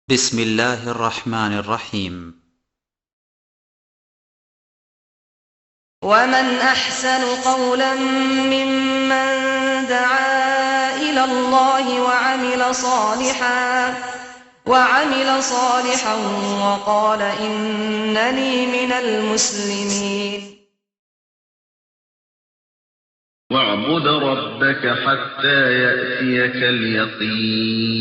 بسم الله الرحمن الرحيم. ومن أحسن قولا ممن دعا إلى الله وعمل صالحا وقال إنني من المسلمين. واعبد ربك حتى يأتيك اليقين.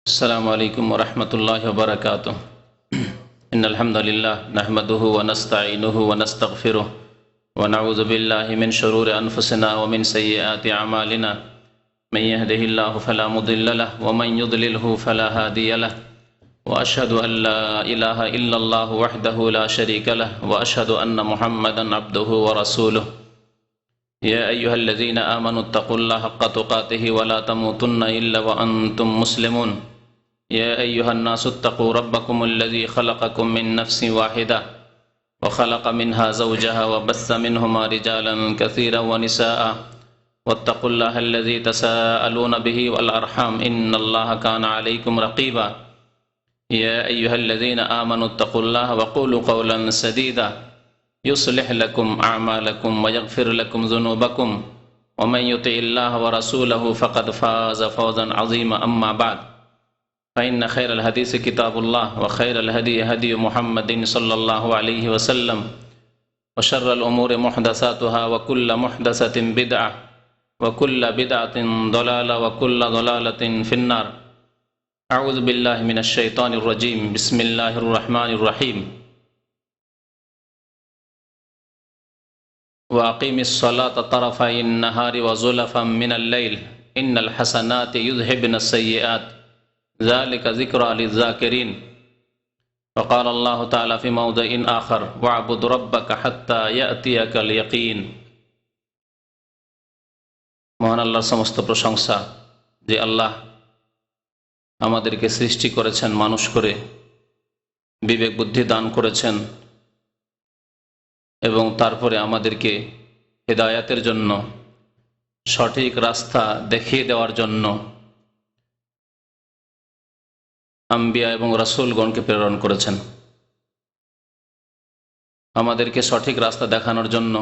السلام عليكم ورحمة الله وبركاته. إن الحمد لله نحمده ونستعينه ونستغفره ونعوذ بالله من شرور أنفسنا ومن سيئات أعمالنا من يهده الله فلا مضل له ومن يضلله فلا هادي له وأشهد أن لا إله إلا الله وحده لا شريك له وأشهد أن محمدا عبده ورسوله. يا أيها الذين آمنوا اتقوا الله حق تقاته ولا تموتن إلا وأنتم مسلمون. يا أيها الناس اتقوا ربكم الذي خلقكم من نفس واحدة وخلق منها زوجها وبث منهما رجالا كثيرا ونساء واتقوا الله الذي تساءلون به والأرحام إن الله كان عليكم رقيبا. يا أيها الذين آمنوا اتقوا الله وقولوا قولا سديدا يصلح لكم أعمالكم ويغفر لكم ذنوبكم ومن يطع الله ورسوله فقد فاز فوزا عظيما. أما بعد فإن خير الحديث كتاب الله وخير الهدي هدي محمد صلى الله عليه وسلم وشر الأمور محدثاتها وكل محدثة بدعة وكل بدعة ضلالة وكل ضلالة في النار. أعوذ بالله من الشيطان الرجيم. بسم الله الرحمن الرحيم. وأقيم الصلاة طرفي النهار وزلفا من الليل إن الحسنات يذهبن السيئات ذلك ذكرى للذاكرين. وقال الله تعالى في موضع آخر واعبد ربك حتى يأتيك اليقين. মহান আল্লাহর সমস্ত প্রশংসা যে আল্লাহ আমাদেরকে সৃষ্টি করেছেন, মানুষ করে বিবেক বুদ্ধি দান করেছেন এবং তারপরে আমাদেরকে হেদায়াতের জন্য, সঠিক রাস্তা দেখিয়ে দেওয়ার জন্য আম্বিয়া এবং রাসূলগণকে প্রেরণ করেছেন। আমাদেরকে সঠিক রাস্তা দেখানোর জন্য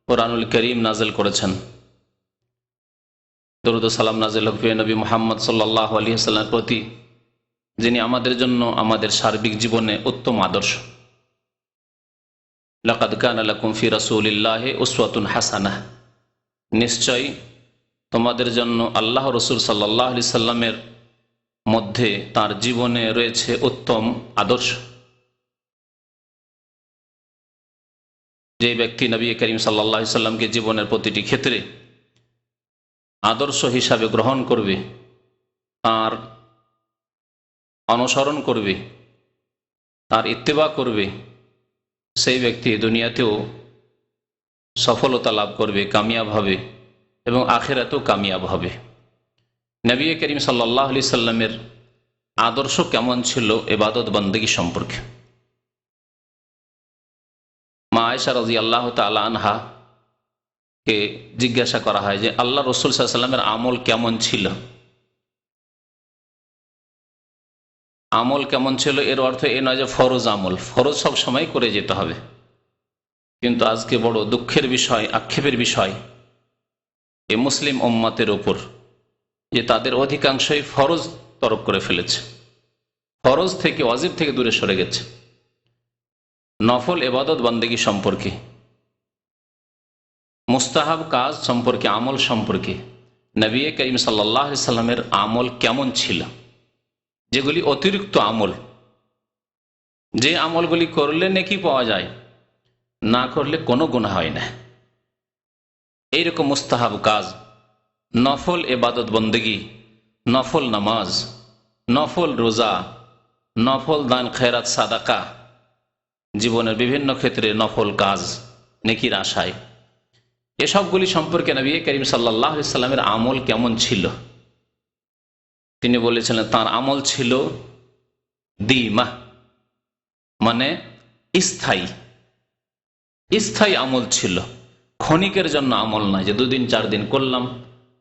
কোরআনুল কারীম নাযিল করেছেন। দরুদ ও সালাম নাযিল হোক প্রিয় নবী মুহাম্মদ সাল্লাল্লাহু আলাইহি ওয়াসাল্লামের প্রতি, যিনি আমাদের জন্য আমাদের সার্বিক জীবনে উত্তম আদর্শ। লাকাদ কানা লাকুম ফি রাসূলিল্লাহি উসওয়াতুন হাসানাহ। নিশ্চয়ই তোমাদের জন্য আল্লাহ রাসূল সাল্লাল্লাহু আলাইহি সাল্লামের মধ্যে তার জীবনে রয়েছে উত্তম আদর্শ। যে ব্যক্তি নবী করিম সাল্লাল্লাহু আলাইহি সাল্লামকে জীবনের প্রতিটি ক্ষেত্রে আদর্শ হিসাবে গ্রহণ করবে, তার অনুসরণ করবে, তার ইত্তেবা করবে, সেই ব্যক্তি দুনিয়াতেও সফলতা লাভ করবে, কামিয়াব হবে এবং আখিরাতেও কামিয়াব হবে। নবী করিম সাল্লাল্লাহু আলাইহি সাল্লামের আদর্শ কেমন ছিল ইবাদত বন্দেগী সম্পর্কে মা আয়েশা রাদিয়াল্লাহু তাআলা আনহা কে জিজ্ঞাসা করা হয় যে আল্লাহ রাসূল সাল্লাল্লাহু আলাইহি সাল্লামের আমল কেমন ছিল। আমল কেমন ছিল এর অর্থ এ নয় যে ফরজ আমল, ফরজ সব সময় করে যেতে হবে। কিন্তু আজকে বড় দুঃখের বিষয়, আক্ষেপের বিষয় এই মুসলিম উম্মতের উপর যে তাদের অধিকাংশই ফরজ তরক করে ফেলেছে, ফরজ থেকে, ওয়াজিব থেকে দূরে সরে গেছে। নফল ইবাদত বন্দেগী সম্পর্কে, মুস্তাহাব কাজ সম্পর্কে, আমল সম্পর্কে নবী করিম সাল্লাল্লাহু আলাইহি সাল্লামের আমল কেমন ছিল, যেগুলি অতিরিক্ত আমল, যে আমলগুলি করলে নেকি পাওয়া যায়, না করলে কোনো গুনাহ হয় না, এইরকম মুস্তাহাব কাজ, নফল ইবাদত বন্দেগী, নফল নামাজ, নফল রোজা, নফল দান খেরাত সাদাকা, জীবনের বিভিন্ন ক্ষেত্রে নফল কাজ নেকির আশায়, এসবগুলি সম্পর্কে নবী করিম সাল্লাল্লাহু আলাইহি সাল্লামের আমল কেমন ছিল তিনি বলেছিলেন তার আমল ছিল দিমা, মানে স্থায়ী। স্থায়ী আমল ছিল, ক্ষণিকের জন্য আমল নয় যে 2 দিন 4 দিন করলাম,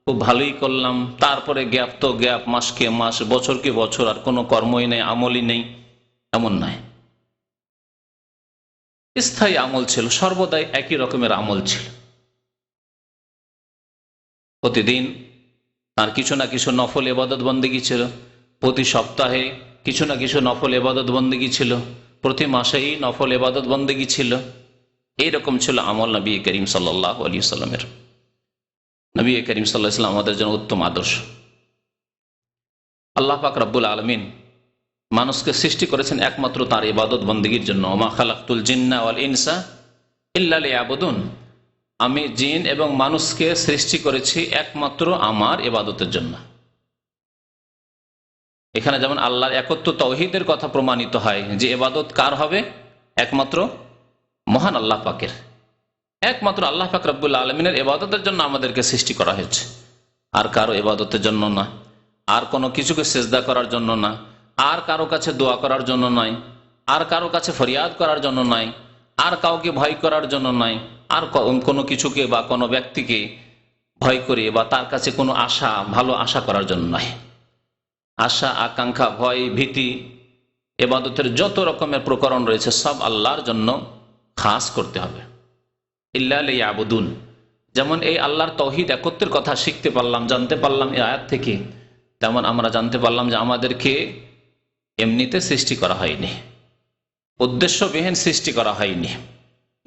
খুব ভালোই করলাম, তারপরে গ্যাপ তো গ্যাপ, মাসকে মাস, বছরকে বছর, আর কোনো কর্মই নেই, আমলই নেই, এমন নয়। স্থায়ী আমল ছিল, সর্বদাই একই রকমের আমল ছিল। প্রতিদিন তার কিছু না কিছু নফল ইবাদত বন্দেগী ছিল, প্রতি সপ্তাহে কিছু না কিছু নফল ইবাদত বন্দেগী ছিল, প্রতি মাসেই নফল ইবাদত বন্দেগী ছিল। এইরকম ছিল আমল নবী করিম সাল্লাল্লাহু আলাইহি ওয়াসাল্লামের। নবী করিম সাল্লাল্লাহু আলাইহি ওয়াসাল্লাম আমাদের জন্য উত্তম আদর্শ। আল্লাহ পাক রব্বুল আলামিন মানুষকে সৃষ্টি করেছেন একমাত্র তার ইবাদত বন্দেগীর জন্য। ওমা খালাকতুল জিন্না ওয়াল ইনসা ইল্লা লিয়াবুদুন, আমি জিন এবং মানুষকে সৃষ্টি করেছি একমাত্র আমার ইবাদতের জন্য। এখানে যেমন আল্লাহর একত্ব তাওহীদের কথা প্রমাণিত হয় যে ইবাদত কার হবে? একমাত্র মহান আল্লাহ পাকের। একমাত্র আল্লাহ পাক রব্বুল আলামিনের ইবাদতের জন্য আমাদেরকে সৃষ্টি করা হয়েছে, আর কারো ইবাদতের জন্য না, আর কোনো কিছুকে সিজদা করার জন্য না, আর কারো কাছে দোয়া করার জন্য নয়, আর কারো কাছে ফরিয়াদ করার জন্য নয়, আর কাউকে ভয় করার জন্য নয়, আর কোনো কিছুকে বা কোনো ব্যক্তিকে ভয় করে বা তার কাছে কোনো আশা, ভালো আশা করার জন্য নয়। আশা, আকাঙ্ক্ষা, ভয়, ভীতি, ইবাদতের যত রকমের প্রকরণ রয়েছে সব আল্লাহর জন্য খাস করতে হবে। ইল্লা লিয়াবুদুন, যেমন এই আল্লাহর তাওহীদ একত্বের কথা শিখতে পারলাম, জানতে পারলাম এই আয়াত থেকে, তেমন আমরা জানতে পারলাম যে আমাদেরকে এমনিতে সৃষ্টি করা হয়নি, উদ্দেশ্যবিহীন সৃষ্টি করা হয়নি,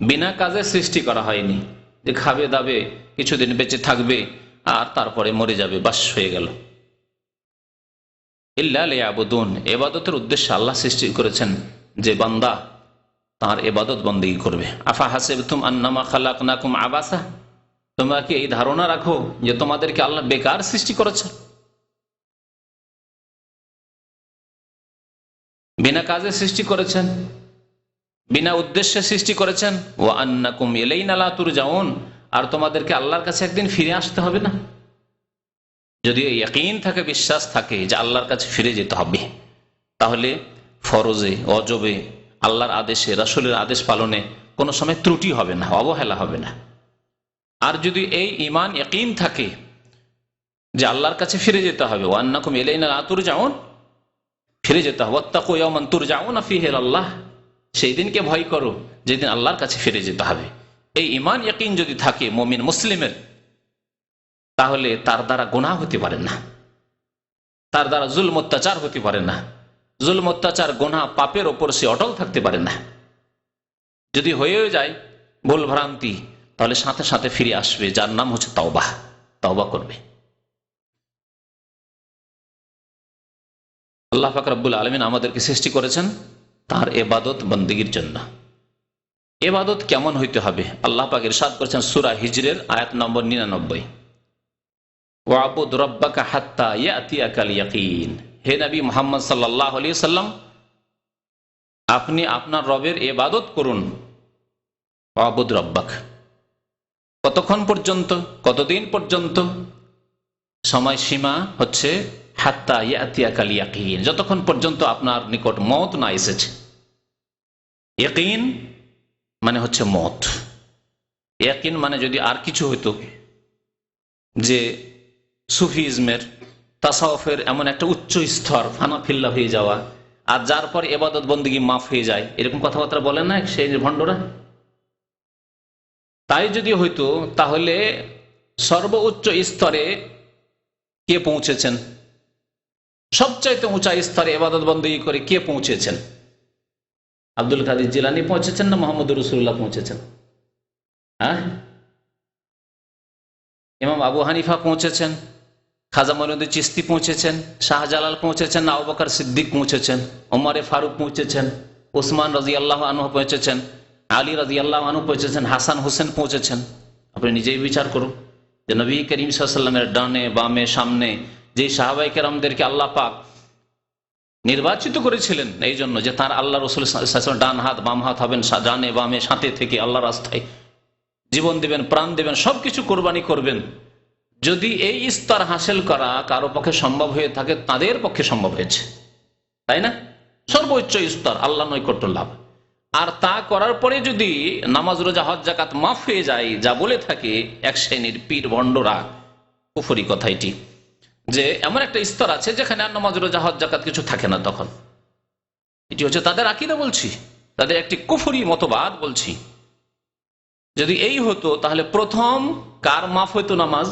বিনা কাজে সৃষ্টি করা হয়নি যে খাবে দাবে কিছুদিন বেঁচে থাকবে আর তারপরে মরে যাবে, বাস হয়ে গেল। ইল্লা লিয়াবুদুন, ইবাদতের উদ্দেশ্যে আল্লাহ সৃষ্টি করেছেন যে বান্দা তার ইবাদত বন্দেগী করবে। আফা হাসিবতুম আন্নামা খালাকনাকুম আবাসা, তোমরা কি এই ধারণা রাখো যে তোমাদেরকে আল্লাহ বেকার সৃষ্টি করেছে, বিনা কাজে সৃষ্টি করেছেন, বিনা উদ্দেশ্যে সৃষ্টি করেছেন। ওয়া আন্নাকুম ইলাইনা লা তুরজাউন, আর তোমাদেরকে আল্লাহর কাছে একদিন ফিরে আসতে হবে না। যদি ইয়াকিন থাকে, বিশ্বাস থাকে যে আল্লাহর কাছে ফিরে যেতে হবে, তাহলে ফরজে, অজবে, আল্লাহর আদেশে, রাসূলের আদেশ পালনে কোনো সময় ত্রুটি হবে না, অবহেলা হবে না। আর যদি এই ঈমান ইয়াকিন থাকে যে আল্লাহর কাছে ফিরে যেতে হবে, ওয়া আন্নাকুম ইলাইনা লা তুরজাউন, ফিরে যেতে হবে, ওয়াত্তাকু ইয়াওমান তুরজাউনা ফীহি ইলাল্লাহ, সেই দিনকে ভয় করো যেদিন আল্লাহর কাছে ফিরে যেতে হবে। এই ঈমান ইয়াকিন যদি থাকে মুমিন মুসলিমের, তাহলে তার দ্বারা গুনাহ হতে পারে না, তার দ্বারা জুলম অত্যাচার হতে পারে না, জুলম অত্যাচার গুনাহ পাপের ওপর সে অটল থাকতে পারে না। যদি হয়েও যায় ভুল ভ্রান্তি, তাহলে সাথে সাথে ফিরে আসবে, যার নাম হচ্ছে তাওবাহ, তাওবা করবে। আল্লাহ পাক রব্বুল আলামিন আমাদেরকে সৃষ্টি করেছেন তার ইবাদত বন্দেগীর জন্য। ইবাদত কেমন হইতে হবে? আল্লাহ পাক ইরশাদ করেছেন সূরা হিজরের আয়াত নম্বর 99, ওয়াবুদ রাব্বাকা হাত্তা ইয়াতিয়াকাল ইয়াকিন। হে নবী মুহাম্মদ সাল্লাল্লাহু আলাইহি ওয়াসাল্লাম, আপনি আপনার রবের ইবাদত করুন। ওয়াবুদ রাব্বাক, কতক্ষণ পর্যন্ত, কতদিন পর্যন্ত? সময়সীমা হচ্ছে হাত্তা ইয়াতিয়াকাল ইয়াকিন, যতক্ষণ পর্যন্ত আপনার নিকট মওত না এসেছে। ইয়াকিন মানে হচ্ছে মওত। ইয়াকিন মানে যদি আর কিছু হইতো, যে সুফিজমের, তাসাউফের এমন একটা উচ্চ স্তর, ফানাফিল্লা হয়ে যাওয়া, আর যার পর ইবাদত বন্দেগী মাফ হয়ে যায়, এরকম কথাবার্তা বলেন না সেই ভণ্ডরা? তাই যদি হইতো, তাহলে সর্বোচ্চ স্তরে কে পৌঁছেছেন? সবচাইতে উঁচা স্তরে ইবাদত বন্দেগী করে কে পৌঁছেছেন? আব্দুল কাদের জিলানী পৌঁছেছেন না মুহাম্মদ রাসূলুল্লাহ পৌঁছেছেন? হ্যাঁ, ইমাম আবু হানিফা পৌঁছেছেন, খাজা মঈনুদ্দিন চিশতি পৌঁছেছেন, শাহজালাল পৌঁছেছেন, আবু বকর সিদ্দিক পৌঁছেছেন, ওমর ফারুক পৌঁছেছেন, ওসমান রাদিয়াল্লাহু আনহু পৌঁছেছেন, আলী রাদিয়াল্লাহু আনহু পৌঁছেছেন, হাসান হোসেন পৌঁছেছেন। আপনি নিজেই বিচার করুন যে নবী করিম সাল্লাল্লাহু আলাইহি ওয়াসাল্লামের ডানে বামে সামনে যে সাহাবায়ে কেরামদেরকে আল্লাহ পাক নির্বাচিত করেছিলেন এই জন্য যে তার আল্লাহ রাসূল সাল্লাল্লাহু আলাইহি ওয়াসাল্লাম ডান হাত বাম হাত হবেন, ডানে বামে সাথে থেকে আল্লাহর রাস্তায় জীবন দেবেন, প্রাণ দেবেন, সবকিছু কোরবানি করবেন। যদি এই স্তর হাসিল করা কারো পক্ষে সম্ভব হয়ে থাকে, তাদের পক্ষে সম্ভব হয়েছে, তাই না? সর্বোচ্চ স্তর আল্লাহ নৈকট্য লাভ। আর তা করার পরে যদি নামাজ রোজা হজ যাকাত মাফ হয়ে যায়, যা বলে থাকে এক শ্রেণীর পীর ভণ্ডরা, কুফরি কথা এটি, যে এমন একটা স্তর আছে যেখানে আর নামাজ রোজা হজ যাকাত কিছু থাকে না, তখন এটি হচ্ছে তাদের আকীদা বলছি, তাদের একটি কুফরি মতবাদ বলছি। যদি এই হতো তাহলে প্রথম কার মাফ হইতো? নামাজ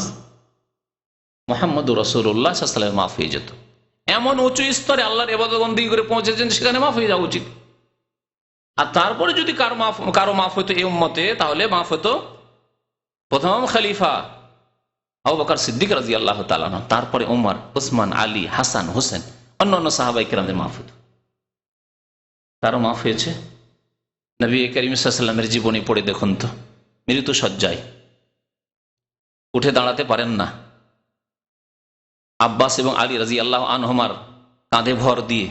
মুহাম্মদুর রাসূলুল্লাহ সাল্লাল্লাহু আলাইহি ওয়াসাল্লাম মাফ হয়ে যেত। এমন উঁচু স্তরে আল্লাহর ইবাদত বন্দেগী করে পৌঁছেছেন, সেখানে মাফ হয়ে যাওয়া উচিত। আর তারপরে যদি কারো মাফ হইতো এই উম্মতে, তাহলে মাফ হতো প্রথম খলিফা আবু বকর সিদ্দিক রাদিয়াল্লাহু তাআলা আনহু, তারপরে উমর, উসমান, আলী, হাসান, হোসেন, অন্যান্য সাহাবায়ে কেরামদের মাফ হতো। কারো মাফ হয়েছে? নবী করিম সাল্লাল্লাহু আলাইহি ওয়াসাল্লামের জীবনী পড়ে দেখুন তো, মৃত্যু শয্যায়, উঠে দাঁড়াতে পারেন না, আব্বাস এবং আলী রাদিয়াল্লাহু আনহুমার কাঁধে ভর দিয়ে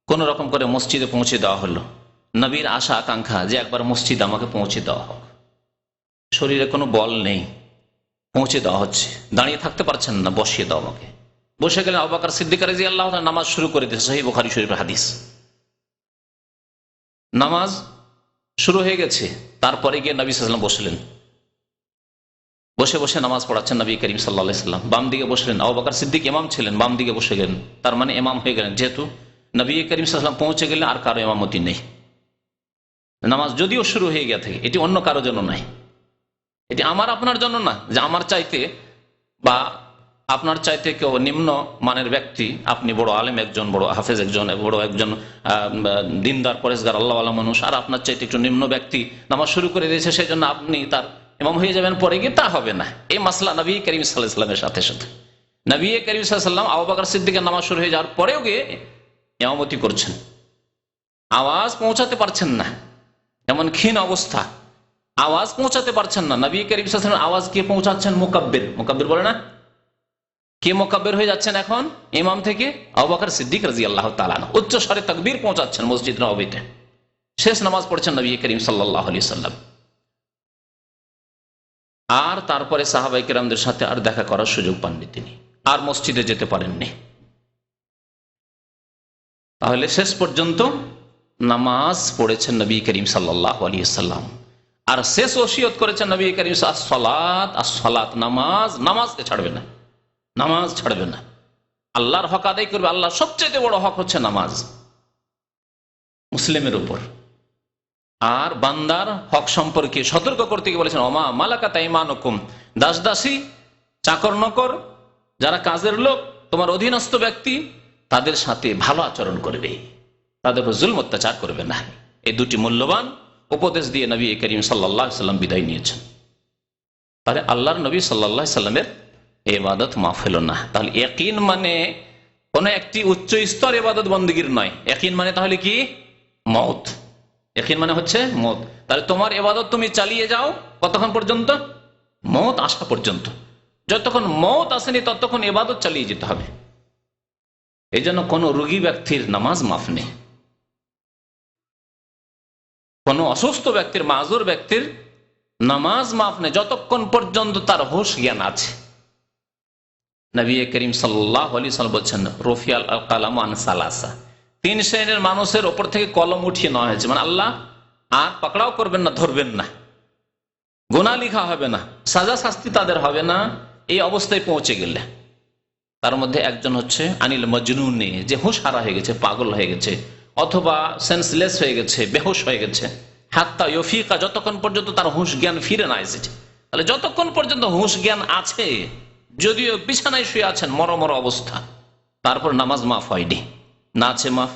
কোন রকম করে মসজিদে পৌঁছে দেওয়া হলো। নবীর আশা আকাঙ্ক্ষা যে একবার মসজিদ আমাকে পৌঁছে দেওয়া হোক, শরীরে কোনো বল নেই, পৌঁছে দেওয়া হচ্ছে, দাঁড়িয়ে থাকতে পারছেন না, বসিয়ে দাও আমাকে। বসে গেলেন, আবু বকর সিদ্দিক রাদিয়াল্লাহু তাআলা নামাজ শুরু করে দিয়েছে, সহিহ বুখারী শরীফের হাদিস। নামাজ শুরু হয়ে গেছে, তারপরে গিয়ে নবী সাল্লাল্লাহু আলাইহি ওয়াসাল্লাম বসলেন, বসে বসে নামাজ পড়াচ্ছেন নবী করিম সাল্লাল্লাহু আলাইহি ওয়াসাল্লাম। বাম দিকে বসলেন, আবু বকর সিদ্দিক ইমাম ছিলেন, বাম দিকে বসে গেলেন, তার মানে ইমাম হয়ে গেলেন। যেহেতু নবী করিম সাল্লাল্লাহু আলাইহি ওয়াসাল্লাম পৌঁছে গেলেন, আর কারো ইমামতি নেই। নামাজ যদিও শুরু হয়ে গিয়ে থাকে, এটি অন্য কারোর জন্য নাই, এটি আমার আপনার জন্য না, যে আমার চাইতে বা আপনার চাইতে কেউ নিম্ন মানের ব্যক্তি, আপনি বড় আলেম একজন, বড় হাফেজ একজন, বড় একজন দিনদার পরেশগার আল্লাহওয়ালা মানুষ, আর আপনার চাইতে একটু নিম্ন ব্যক্তি নামাজ শুরু করে দিয়েছে, সেই জন্য আপনি তার ইমাম হয়ে যাবেন পরে গিয়ে, তা হবে না। এই মাসলা নবী করিম সাল্লাল্লাহু আলাইহি ওয়াসাল্লামের সাথে সাথে নবী করিম সাল্লাল্লাহু আলাইহি ওয়াসাল্লাম আবু বকর সিদ্দিকের নামাজ শুরু হয়ে যাওয়ার পরেও গিয়ে ইমামতি করছেন, আওয়াজ পৌঁছাতে পারছেন না, এমন ক্ষীণ অবস্থা, আওয়াজ পৌঁছাতে পারছেন না। নবী করিম সাল্লাল্লাহু আলাইহি ওয়াসাল্লাম আওয়াজ কে পৌঁছাচ্ছেন? মুকাব্বির, মুকাব্বির বলে না, কে মুকাব্বির হয়ে যাচ্ছেন এখন ইমাম থেকে? আবু বকর সিদ্দিক রাদিয়াল্লাহু তাআলা আনহু উচ্চ স্বরে তাকবীর পৌঁছাচ্ছেন মসজিদ নববীতে। শেষ নামাজ পড়ছেন নবী করিম সাল্লাল্লাহু আলাইহি ওয়াসাল্লাম। আর তারপরে সাহাবায়ে কেরামদের সাথে আর দেখা করার সুযোগ পাননি তিনি, আর মসজিদে যেতে পারেননি। তাহলে শেষ পর্যন্ত নামাজ পড়েছেন নবী করিম সাল্লাল্লাহু আলাইহি ওয়াসাল্লাম। আর শেষ ওসিয়ত করেছেন নবী করিম সালাত, as-সালাত, নামাজ, নামাজকে ছাড়বে না, নামাজ ছাড়বে না, আল্লাহর হক আদায় করবে। আল্লাহ সবচেয়ে বড় হক হচ্ছে নামাজ মুসলিমের উপর। আর বান্দার হক সম্পর্কে সতর্ক করতে গিয়ে বলেছেন, ওমা মালাকাত আইমানুকুম, দাস দাসী, চাকর নকর, যারা কাজের লোক, তোমার অধীনস্থ ব্যক্তি, তাদের সাথে ভালো আচরণ করবে, তাদের উপর জুলম অত্যাচার করবে না। এই দুটি মূল্যবান উপদেশ দিয়ে নবী করিম সাল্লাল্লাহু আলাইহি ওয়াসাল্লাম বিদায় নিয়েছেন। তাহলে আল্লাহর নবী সাল্লাল্লাহু আলাইহি ওয়াসাল্লামের ইবাদত মাফ হলো না। তাহলে ইয়াকিন মানে কোন একটি উচ্চ স্তর ইবাদত বন্দেগীর নয়। ইয়াকিন মানে তাহলে কি? মওত। ইয়াকিন মানে হচ্ছে মওত। তাহলে তোমার ইবাদত তুমি চালিয়ে যাও কতক্ষণ পর্যন্ত? মওত আসা পর্যন্ত। যতক্ষণ মওত আসেনি ততক্ষণ ইবাদত চালিয়ে যেতে হবে। এই জন্য কোন রোগী ব্যক্তির নামাজ মাফ নেই, কোন অসুস্থ ব্যক্তির, মাযুর ব্যক্তির নামাজ মাফ নেই যতক্ষণ পর্যন্ত তার হুঁশ জ্ঞান আছে। নবী করিম সাল্লাল্লাহু আলাইহি ওয়াসাল্লাম বলছেন, রফিয়াল কালামু আন সালাসা, তিন শ্রেণীর মানুষের ওপর থেকে কলম উঠিয়ে নেওয়া হয়েছে। মানে আল্লাহ আর পাকড়াও করবেন না, ধরবেন না, গুনাহ লিখা হবে না, সাজা শাস্তি তাদের হবে না এই অবস্থায় পৌঁছে গেলে। তার মধ্যে একজন হচ্ছে আনিল মজনুনে, যে হুঁশ হারা হয়ে গেছে, পাগল হয়ে গেছে, অথবা সেন্সলেস হয়ে গেছে, বেহুশ হয়ে গেছে, হাত্তা ইউফিকা, যতক্ষণ পর্যন্ত তার হুঁশ জ্ঞান ফিরে না এসেছে। তাহলে যতক্ষণ পর্যন্ত হুঁশ জ্ঞান আছে, যদিও বিছানায় শুয়ে আছেন মরমর অবস্থা, তারপর নামাজ মাফ হয়নি, না আছে মাফ,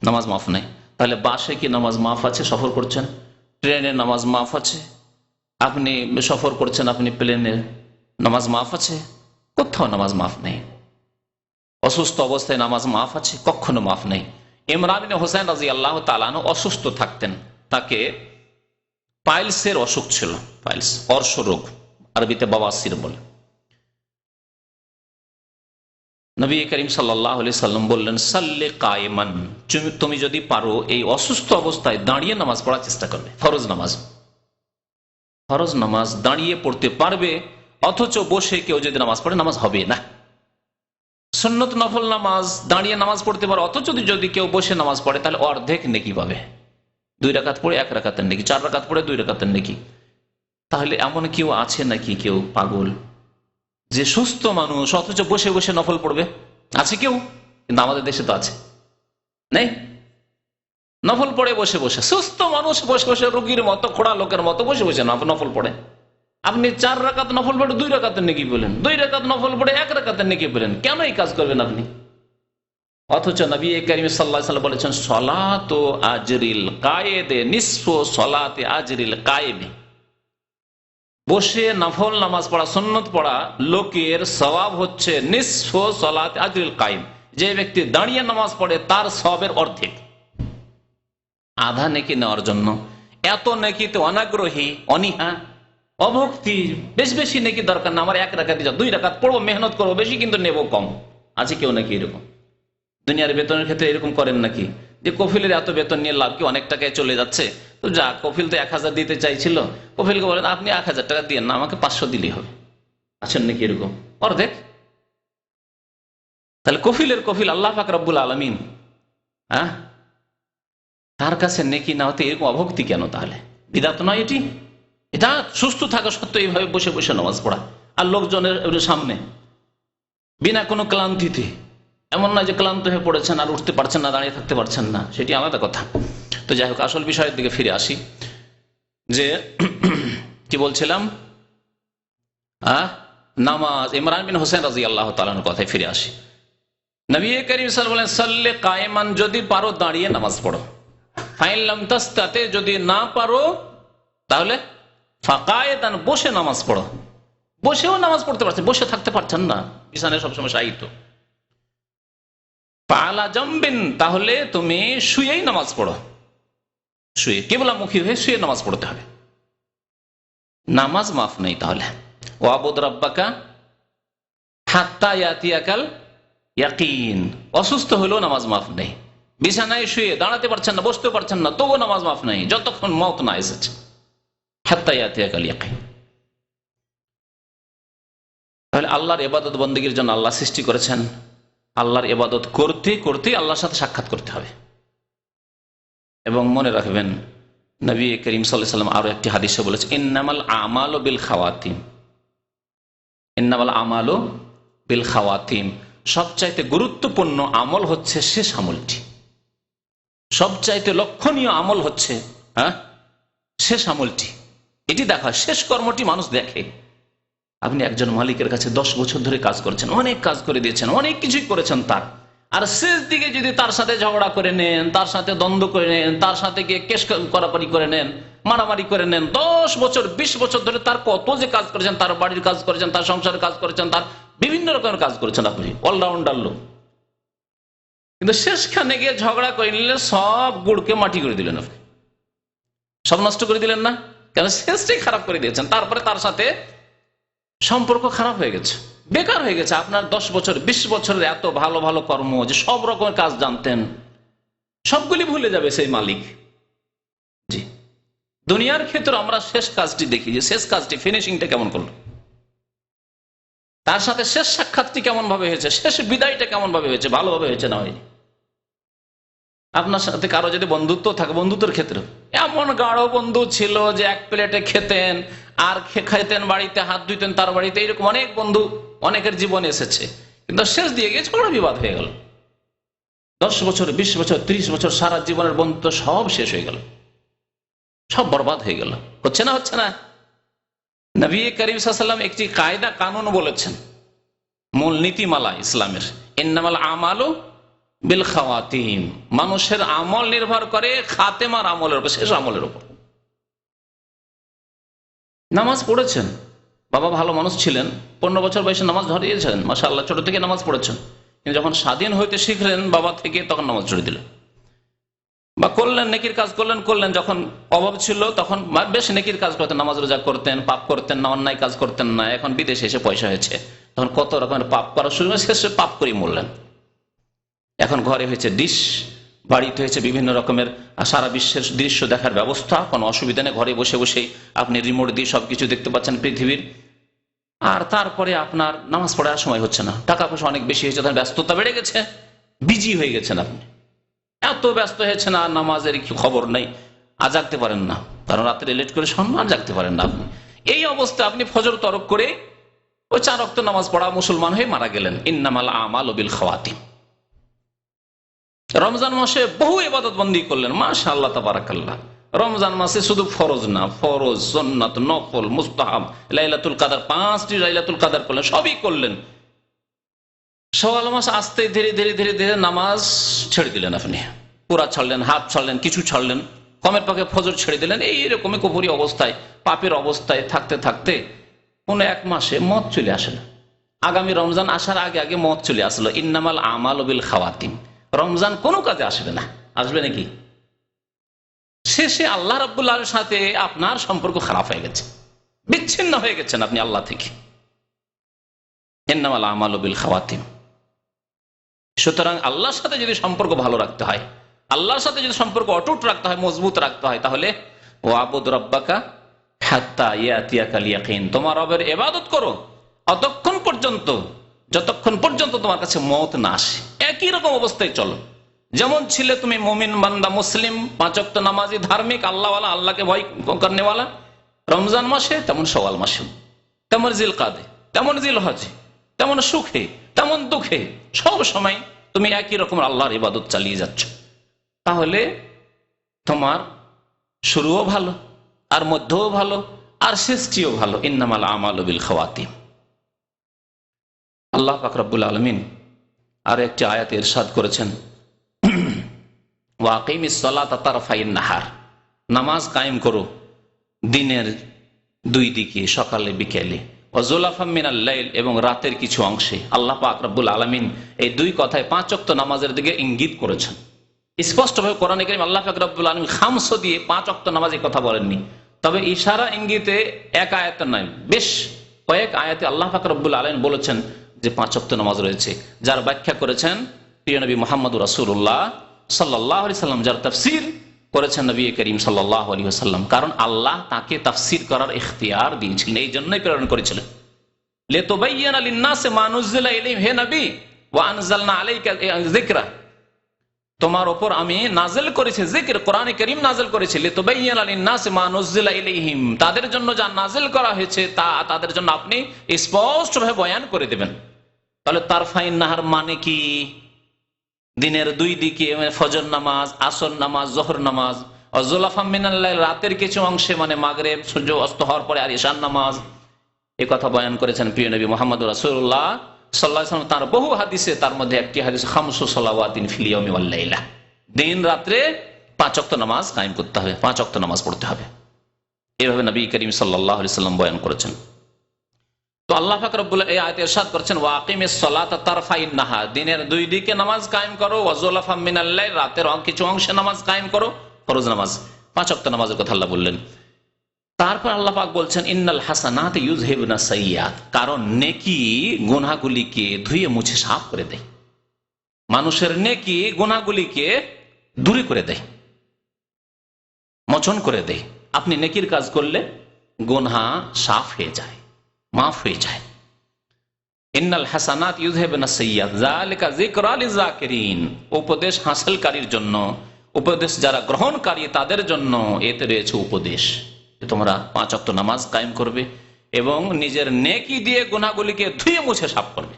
নামাজ মাফ নাই। তাহলে বাসে কি নামাজ মাফ আছে? সফর করছেন, ট্রেনে নামাজ মাফ আছে, আপনি সফর করছেন, আপনি প্লেনে, নামাজ মাফ আছে? কোথাও নামাজ মাফ নেই। অসুস্থ অবস্থায় নামাজ মাফ আছে? কখনো মাফ নেই। ইমরান ইবনে হুসাইন রাদিয়াল্লাহু তাআলা আনহু অসুস্থ থাকতেন, তাকে পাইলসের অসুখ ছিল, পাইলস অর্শ রোগ, আরবিতে বাওয়াসির বলে। নবী করিম সাল্লাল্লাহু আলাইহি সাল্লাম বললেন, সাল্লি কায়েমান, তুমি যদি পারো এই অসুস্থ অবস্থায় দাঁড়িয়ে নামাজ পড়ার চেষ্টা করবে। ফরজ নামাজ, ফরজ নামাজ দাঁড়িয়ে পড়তে পারবে, অথচ বসে কেউ যদি নামাজ পড়ে নামাজ হবে না। সুন্নত নফল নামাজ দাঁড়িয়ে নামাজ পড়তে পারে, অথচ যদি কেউ বসে নামাজ পড়ে তাহলে অর্ধেক নেকি পাবে, 2 রাকাত পড়ে 1 রাকাতের নেকি, 4 রাকাত পড়ে 2 রাকাতের নেকি। তাহলে এমন কেউ আছে নাকি, কেউ পাগল যে সুস্থ মানুষ অথচ বসে বসে নফল পড়বে? আছে কেউ? কিন্তু আমাদের দেশে তো আছে, নেই? নফল পড়ে বসে বসে, সুস্থ মানুষ বসে বসে রোগীর মতো, খোড়া লোকের মতো বসে বসে নফল পড়ে। আপনি 4 রাকাত নফল পড়ে 2 রাকাতের নেকি বলেন, 2 রাকাত নফল পড়ে 1 রাকাতের নেকি বলেন। কেন এই কাজ করবেন আপনি? অথচ নবী করিম সাল্লাল্লাহু আলাইহি ওয়াসাল্লাম বলেছেন, সলাতু আজরিল কায়েদে নিসফু সলাতে আজরিল কায়েমে। বসে নফল নামাজ পড়া, সুন্নত পড়া লোকের সওয়াব হচ্ছে নিসফু সলাতে আজরিল কায়েম। যে ব্যক্তি দাঁড়িয়ে নামাজ পড়ে তার সওয়াবের অর্ধেক। আধা নেকি নেওয়ার জন্য এত নেকিতে অনাগ্রহী, অনীহা, অভক্তি, বেশ বেশি নেকি দরকার না, আমার 1 রাকাত 2 রাকাত পড়বো, মেহনত করবো বেশি কিন্তু নেব কম। আছে কেউ নাকি এরকম? দুনিয়ার বেতনের ক্ষেত্রে এরকম করেন নাকি যে কফিলের এত বেতন নিয়ে লাভ কি, অনেক টাকায় চলে যাচ্ছে, তো যা কফিল তো 1000 দিতে চাইছিল, কফিলকে বলেন আপনি 1000 টাকা দিয়ে না, আমাকে 500 দিলেই হবে। আছেন নাকি এরকম? অর্ধেক। তাহলে কফিলের কফিল আল্লাহ পাক রব্বুল আলামিন, হ্যাঁ, তার কাছে নেকি না হতে এরকম অভক্তি কেন? তাহলে বিদআত নয় এটি? এটা সুস্থ থাকা সত্ত্বেও এইভাবে বসে বসে নামাজ পড়া আর লোকজনের সামনে বিনা কোনো ক্লান্তিতে। এমন না যে ক্লান্ত হয়ে পড়েছেন আর উঠতে পারছেন না, দাঁড়িয়ে থাকতে পারছেন না, সেটি আলাদা কথা। তো যাই হোক, আসল বিষয়ের দিকে ফিরে আসি। যে কি বলছিলাম, নামাজ, ইমরান বিন হোসেন রাদিয়াল্লাহু তাআলার কথায় ফিরে আসি। নবী করিম সাল্লাল্লাহু আলাইহি ওয়াসাল্লাম বলেন, সাল্লি কায়েমান, যদি পারো দাঁড়িয়ে নামাজ পড়ো। ফাইন লাম তাস্তাতি, যদি না পারো তাহলে ফাকায়েদান, বসে নামাজ পড়ো। বসেও নামাজ পড়তে পারছেন, বসে থাকতে পারছেন না, বিছানায় সবসময় শায়িত। পালা জামবিন, তাহলে তুমি শুয়েই নামাজ পড়ো। শুয়ে, কিবলামুখী হয়ে শুয়ে নামাজ পড়তে হবে। নামাজ মাফ নেই তাহলে। ওয়াবুদ রাব্বাকা হাত্তা ইয়াতিয়াকাল ইয়াকিন, অসুস্থ হলেও নামাজ মাফ নেই। বিছানায় শুয়ে দাঁড়াতে পারছেন না, বসতে পারছেন না, তবুও নামাজ মাফ নেই যতক্ষণ মওত না এসেছে। হাত্তা ইয়াতিয়াকাল ইয়াকিন। তাহলে আল্লাহর ইবাদত বন্দেগীর জন্য আল্লাহ সৃষ্টি করেছেন, আল্লাহর ইবাদত করতে করতে আল্লাহর সাথে সাক্ষাৎ করতে হবে। এবং মনে রাখবেন, নবী করিম সাল্লাল্লাহু আলাইহি ওয়াসাল্লাম আরো একটি হাদিসে বলেছে, ইন্নামাল আমালু বিল খাওয়াতিম, ইন্নামাল আমালু বিল খাওয়াতিম, সবচাইতে গুরুত্বপূর্ণ আমল হচ্ছে শেষ আমলটি। সবচাইতে লক্ষণীয় আমল হচ্ছে শেষ আমলটি। এটি দেখা, শেষ কর্মটি মানুষ দেখে। আপনি একজন মালিকের কাছে 10 বছর ধরে কাজ করছেন, অনেক কাজ করে দিয়েছেন, অনেক কিছুই করেছেন তার, আর শেষ দিকে যদি তার সাথে ঝগড়া করে নেন, তার সাথে দ্বন্দ্ব করে নেন, তার সাথে গিয়ে কেস করাকরি করে নেন, মারামারি করে নেন, 10 বছর 20 বছর ধরে তার কত যে কাজ করেছেন, তার বাড়ির কাজ করেছেন, তার সংসারের কাজ করেছেন, তার বিভিন্ন রকমের কাজ করেছেন, আপনি অলরাউন্ডার লোক। কিন্তু শেষখানে গিয়ে ঝগড়া করে নিলে সব গুড়কে মাটি করে দিলেন, আপনি সব নষ্ট করে দিলেন না? কেন? শেষটাই খারাপ করে দিয়েছেন। তারপরে তার সাথে সম্পর্ক খারাপ হয়ে গেছে, বেকার হয়ে গেছে। আপনার 10 বছর 20 বছরের এত ভালো ভালো কর্ম, যে সব রকমের কাজ জানতেন, সবগুলি ভুলে যাবে সেই মালিক। জি, দুনিয়ার ক্ষেত্রে আমরা শেষ কাজটি দেখি, যে শেষ কাজটি ফিনিশিংটা কেমন করলো, তার সাথে শেষ সাক্ষাৎটি কেমন ভাবে হয়েছে, শেষ বিদায়টা কেমন ভাবে হয়েছে, ভালোভাবে হয়েছে না হয়নি। আপনার সাথে কারো যদি বন্ধুত্ব থাকে, বন্ধুত্বের ক্ষেত্রে এমন গাঢ় বন্ধু ছিল যে এক প্লেটে খেতেন আর খাইতেন, বাড়িতে হাত ধুইতেন তার বাড়িতে, এরকম অনেক বন্ধু অনেকের জীবনে এসেছে, কিন্তু শেষ দিয়ে গিয়ে ঝগড়া বিবাদ হয়ে গেল। 10 বছর 20 বছর 30 বছর সারা জীবনের বন্ধুত্ব সব শেষ হয়ে গেল, সব বরবাদ হয়ে গেল। হচ্ছে না? হচ্ছে না? নবী করিম সাল্লাল্লাহু আলাইহি ওয়াসাল্লাম একটি কায়দা কানুন বলেছেন, মূল নীতিমালা ইসলামের, ইন্নামাল আমালু বিল খাওয়াতিম, মানুষের আমল নির্ভর করে খাতেমার আমলের উপর, শেষ আমলের উপর। নামাজ পড়েছেন, বাবা ভালো মানুষ ছিলেন, 15 বছর বয়সে নামাজ ধরিয়েছেন, মাশাআল্লাহ, ছোট থেকে নামাজ পড়েছেন, কিন্তু যখন স্বাধীন হইতে শিখলেন বাবা থেকে, তখন নামাজ ছেড়ে দিলেন। বা করলেন, নেকির কাজ করলেন, যখন অভাব ছিল তখন বেশ নেকির কাজ করতেন, নামাজ রোজা করতেন, পাপ করতেন না, অন্যায় কাজ করতেন না। এখন বিদেশে এসে পয়সা হয়েছে, তখন কত রকমের পাপ করা শুরু হয়েছে, শেষে পাপ করেই মরলেন। এখন ঘরে হয়েছে ডিশ, বাড়িতে হয়েছে বিভিন্ন রকমের সারা বিশ্বের দৃশ্য দেখার ব্যবস্থা, কোনো অসুবিধা নেই, ঘরে বসে বসেই আপনি রিমোট দিয়ে সবকিছু দেখতে পাচ্ছেন পৃথিবীর। আর তারপরে আপনার নামাজ পড়ার সময় হচ্ছে না, টাকা পয়সা অনেক বেশি হয়েছে, তখন ব্যস্ততা বেড়ে গেছে, বিজি হয়ে গেছেন, আপনি এত ব্যস্ত হয়েছেন আর নামাজের কি খবর নেই। আর জাগতে পারেন না, কারণ রাত্রে লেট করে শোন, আর জাগতে পারেন না আপনি। এই অবস্থায় আপনি ফজর তরক করে ওই 4 ওয়াক্ত নামাজ পড়া মুসলমান হয়ে মারা গেলেন। ইন্নামাল আমালু বিল খাওয়াতিম। রমজান মাসে বহু ইবাদত বন্দি করলেন, মাশাআল্লাহ তাবারাকাল্লাহ। রমজান মাসে শুধু ফরজ না, ফরজ, সুন্নাত, নফল, মুস্তাহাব, লাইলাতুল কাদর, 5টি লাইলাতুল কাদর করলেন, সবই করলেন। শাওয়াল মাস আসতে ধীরে ধীরে ধীরে ধীরে নামাজ ছেড়ে দিলেন, আপনি পুরা ছাড়লেন, হাফ ছাড়লেন, কিছু ছাড়লেন, কমের পাকে ফজর ছেড়ে দিলেন। এইরকমই কুফরি অবস্থায়, পাপের অবস্থায় থাকতে থাকতে কোনো 1 মাসে মত চলে আসে না। আগামী রমজান আসার আগে আগে মত চলে আসলো। ইন্নামাল আমালু বিল খাওয়াতিম। রমজান কোনো কাজে আসবে না, আসবে নাকি? শেষে আল্লাহ রাব্বুল আলামিনের সাথে আপনার সম্পর্ক খারাপ হয়ে গেছে, বিচ্ছিন্ন হয়ে গেছেন আপনি আল্লাহ থেকে। ইন্নামাল আমালু বিল খাওয়াতিম। সুতরাং আল্লাহর সাথে যদি সম্পর্ক ভালো রাখতে হয়, আল্লাহর সাথে যদি সম্পর্ক অটুট রাখতে হয়, মজবুত রাখতে হয়, তাহলে ওয়াবুদ রাব্বাকা হাত্তা ইয়াতিয়াকাল ইয়াকিন। তোমার রবের ইবাদত করো অতক্ষণ পর্যন্ত, যতক্ষণ পর্যন্ত তোমার কাছে মওত না আসে। একই রকম অবস্থায় চলো, যেমন ছিলে তুমি মুমিন বান্দা, মুসলিম, 5 ওয়াক্ত নামাজি, ধার্মিক, আল্লাহওয়ালা, আল্লাহকে ভয় করনেওয়ালা, রমজান মাসে তেমন শাওয়াল মাসে, তেমন জিলকাদে, তেমন জিলহজে, তেমন সুখে, তেমন দুঃখে, সব সময় তুমি একই রকম আল্লাহর ইবাদত চালিয়ে যাচ্ছ। তাহলে তোমার শুরুও ভালো, আর মধ্যও ভালো, আর শেষটিও ভালো। ইন্নামাল আমালু বিল খাওয়াতিম। আল্লাহ পাক রব্বুল আলামিন আর একটি আয়াতে ইরশাদ করেছেন, ওয়াকিমিস সালাতা তারফাইন নাহার। নামাজ কায়েম করো দিনের 2 দিকে, সকালে বিকেলে, ওয়াজুলাফাম মিনাল লাইল, এবং রাতের কিছু অংশে। আল্লাহ পাক রব্বুল আলামিন এই 2 কথায় 5 ওয়াক্ত নামাজের দিকে ইঙ্গিত করেছেন স্পষ্টভাবে। কোরআনে কারীম আল্লাহ পাক রব্বুল আলামিন খামস দিয়ে 5 ওয়াক্ত নামাজের কথা বলেননি, তবে ইশারা ইঙ্গিতে এক আয়াতে নয়, বেশ কয়েক আয়াতে আল্লাহ পাক রব্বুল আলামিন বলেছেন যে 5 ওয়াক্ত নামাজ রয়েছে, যার ব্যাখ্যা করেছেন প্রিয় নবী মুহাম্মদুর রাসূলুল্লাহ সাল্লাল্লাহু আলাইহি সাল্লাম, যার তাফসীর করেছেন নবী করিম সাল্লাল্লাহু আলাইহি ওয়াসাল্লাম। কারণ আল্লাহ তাকে তাফসীর করার ইখতিয়ার দিয়েছিলেন, এই জন্যই প্রেরণ করেছিলেন। লিতুবাইয়িনা লিন-নাসি মা নুজিলা ইলাইহিম, হে নবী, ওয়া আনজালনা আলাইকা যিকরা, তোমার উপর আমি নাযিল করেছি জিকির, কোরআনে কারীম নাযিল করেছি। লিতুবাইয়িনা লিন-নাসি মা নুজিলা ইলাইহিম, তাদের জন্য যা নাযিল করা হয়েছে তা তাদের জন্য আপনি স্পষ্টভাবে বয়ান করে দেবেন। তাহলে তারফাইন নাহার মানে কি? দিনের 2 দিকে, ফজর নামাজ, আসর নামাজ, যোহর নামাজ, ওয়াজুলাফাম মিনাল লাইল, রাতের কিছু অংশে, মানে মাগরিব, সূর্য অস্ত হওয়ার পরে, আর ঈশার নামাজ। এই কথা বয়ান করেছেন প্রিয় নবী মুহাম্মদ রাসূলুল্লাহ সাল্লাল্লাহু আলাইহি ওয়াসাল্লাম তার বহু হাদিসে। তার মধ্যে একটি হাদিস, খামসু সালাওয়াতিন ফিল ইয়াউমি ওয়াল লাইলা, দিন রাত্রে 5 ওয়াক্ত নামাজ কায়েম করতে হবে, 5 ওয়াক্ত নামাজ পড়তে হবে। এভাবে নবী করিম সাল্লাল্লাহু আলাইহি ওয়াসাল্লাম বয়ান করেছেন। তো আল্লাহ পাক রব্বুল এই আয়াতে ইরশাদ করেছেন, ওয়াকিমিস সালাতা তারফাইন নাহার, দিনের 2 দিকে নামাজ কায়েম করো, ওয়াজুলাফাম মিনাল লাইল, রাতের কিছু অংশে নামাজ কায়েম করো, ফরজ নামাজ, 5 ওয়াক্ত নামাজের কথা আল্লাহ বললেন। তারপর আল্লাহ পাক বলছেন, ইন্নাল হাসানাত ইউযহিবুনা সাইয়্যাত, কারণ নেকি গুনাহগুলিকে ধুয়ে মুছে সাফ করে দেয়। মানুষের নেকি গুনাহগুলিকে দূরে করে দেয়, মোচন করে দেয়। আপনি নেকির কাজ করলে গুনাহ সাফ হয়ে যায়, মাফ হয়ে যায়। ইন্নাল হাসানাত ইউযহিবুনা সাইয়্যাত যালিকা যিকরা লিযাকিরিন, উপদেশ হাসিলকারীর জন্য, উপদেশ যারা গ্রহণকারী তাদের জন্য এতে রয়েছে উপদেশ। তোমরা 5 ওয়াক্ত নামাজ কায়েম করবে এবং নিজের নেকি দিয়ে গুনাহগুলিকে ধুয়ে মুছে সাফ করবে।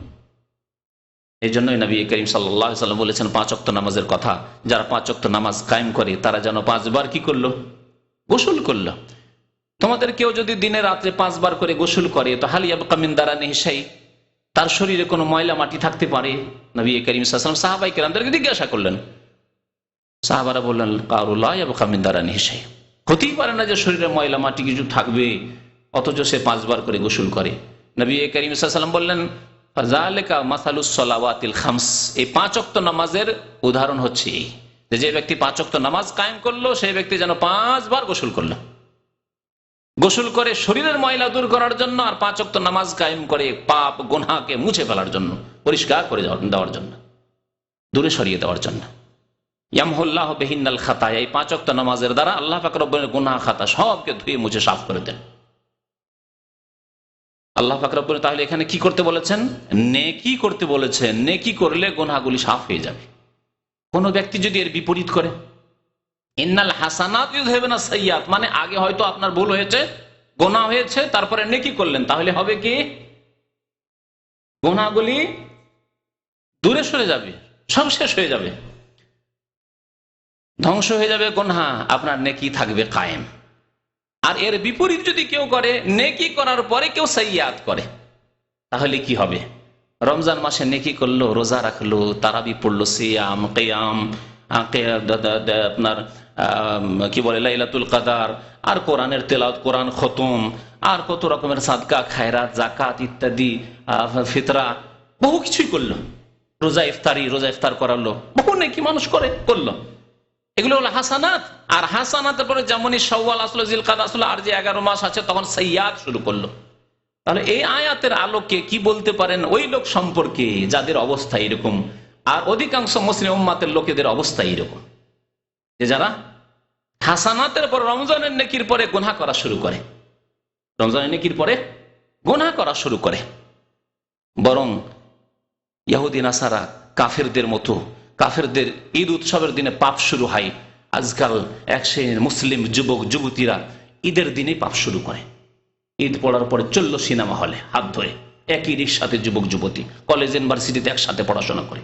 এই জন্যই নবী করিম সাল্লাল্লাহু আলাইহি ওয়াসাল্লাম বলেছেন 5 ওয়াক্ত নামাজের কথা, যারা 5 ওয়াক্ত নামাজ কায়েম করে তারা যেন 5 বার কি করলো? গোসল করলো। তোমাদের কেউ যদি দিনে রাত্রে 5 বার করে গোসল করে, তো হাল ইয়াবকা মিন দারানিহি শাই, তার শরীরে কোনো ময়লা মাটি থাকতে পারে? নবী করিম সাল্লাল্লাহু আলাইহি ওয়াসাল্লাম সাহাবায়ে কেরামদেরকে জিজ্ঞাসা করলেন। সাহাবারা বললেন, ক্বালু লা ইয়াবকা মিন দারানিহি শাই, হতেই পারে না যে শরীরে ময়লা মাটি কিছু থাকবে, অথচ সে 5 বার করে গোসল করে। নবী করিম সাল্লাল্লাহু আলাইহি ওয়াসাল্লাম বললেন, ফাযালিকা মাসালুস সালাওয়াতিল খামস, এই 5 ওয়াক্ত নামাজের উদাহরণ হচ্ছে এই, যে ব্যক্তি 5 ওয়াক্ত নামাজ কায়েম করলো সেই ব্যক্তি যেন 5 বার গোসল করলো, গোসল করে শরীরের ময়লা দূর করার জন্য, আর 5 ওয়াক্ত নামাজ কায়েম করে পাপ গুনাহকে মুছে ফেলার জন্য, পরিষ্কার করে দেওয়ার জন্য, দূরে সরিয়ে দেওয়ার জন্য। ইয়ামহুল্লাহু বিহিন্নাল খাতায়া, এই 5 ওয়াক্ত নামাজের দ্বারা আল্লাহ পাক রব্বুল গুনাহ খাতা সবকে ধুয়ে মুছে সাফ করে দেন আল্লাহ পাক রব্বুল। তাহলে এখানে কি করতে বলেছেন? নেকি করতে বলেছেন। নেকি করলে গুনাহগুলি সাফ হয়ে যাবে। কোন ব্যক্তি যদি এর বিপরীত করে, ইন্নাল হাসানাত ইউযহিবুনা সাইয়্যাত, মানে আগে হয়তো আপনার ভুল হয়েছে, গুনাহ হয়েছে, তারপরে নেকি করলেন, তাহলে হবে কি গুনাহগুলি দূরে সরে যাবে, সব শেষ হয়ে যাবে, ধ্বংস হয়ে যাবে গুনাহ, আপনার নেকি থাকবে কায়েম। আর এর বিপরীত যদি কেউ করে, নেকি করার পরে কেউ সাইয়্যাত করে, তাহলে কি হবে? রমজান মাসে নেকি করলো, রোজা রাখলো, তারাবি পড়লো, সিয়াম কিয়াম, আপনার কি বলে লাইলাতুল কদর, আর কোরআনের তেলাওয়াত, কোরআন খতম, আর কত রকমের সাদকা খায়রাত, যাকাত ইত্যাদি, ফিতরা, বহু কিছুই করলো, রোজা ইফতার করালো, বহু নেকি মানুষ করলো। এগুলো হলো হাসানাত। আর হাসানাতের পরে যেমনই শাওয়াল আসলো, জিলকাদা আসলো, আর যে 11 মাস আছে তখন সাইয়্যাত শুরু করলো। তাহলে এই আয়াতের আলোকে কি বলতে পারেন ওই লোক সম্পর্কে যাদের অবস্থা এরকম, আর অধিকাংশ মুসলিম উম্মাতের লোকেদের অবস্থা এরকম, যে যারা হাসানাতের পর রমজানের নেকির পরে গুনাহ করা শুরু করে, রমজানের নেকির পরে গুনাহ করা শুরু করে। বরং ইহুদি নাসারা কাফেরদের মতো, কাফেরদের ঈদ উৎসবের দিনে পাপ শুরু হয়। আজকাল এক শ্রেণীর মুসলিম যুবক যুবতীরা ঈদের দিনে পাপ শুরু করে। ঈদ পড়ার পরে চলল সিনেমা হলে হাত ধরে, একই রিক্সাতে যুবক যুবতী, কলেজ ইউনিভার্সিটিতে একসাথে পড়াশোনা করে,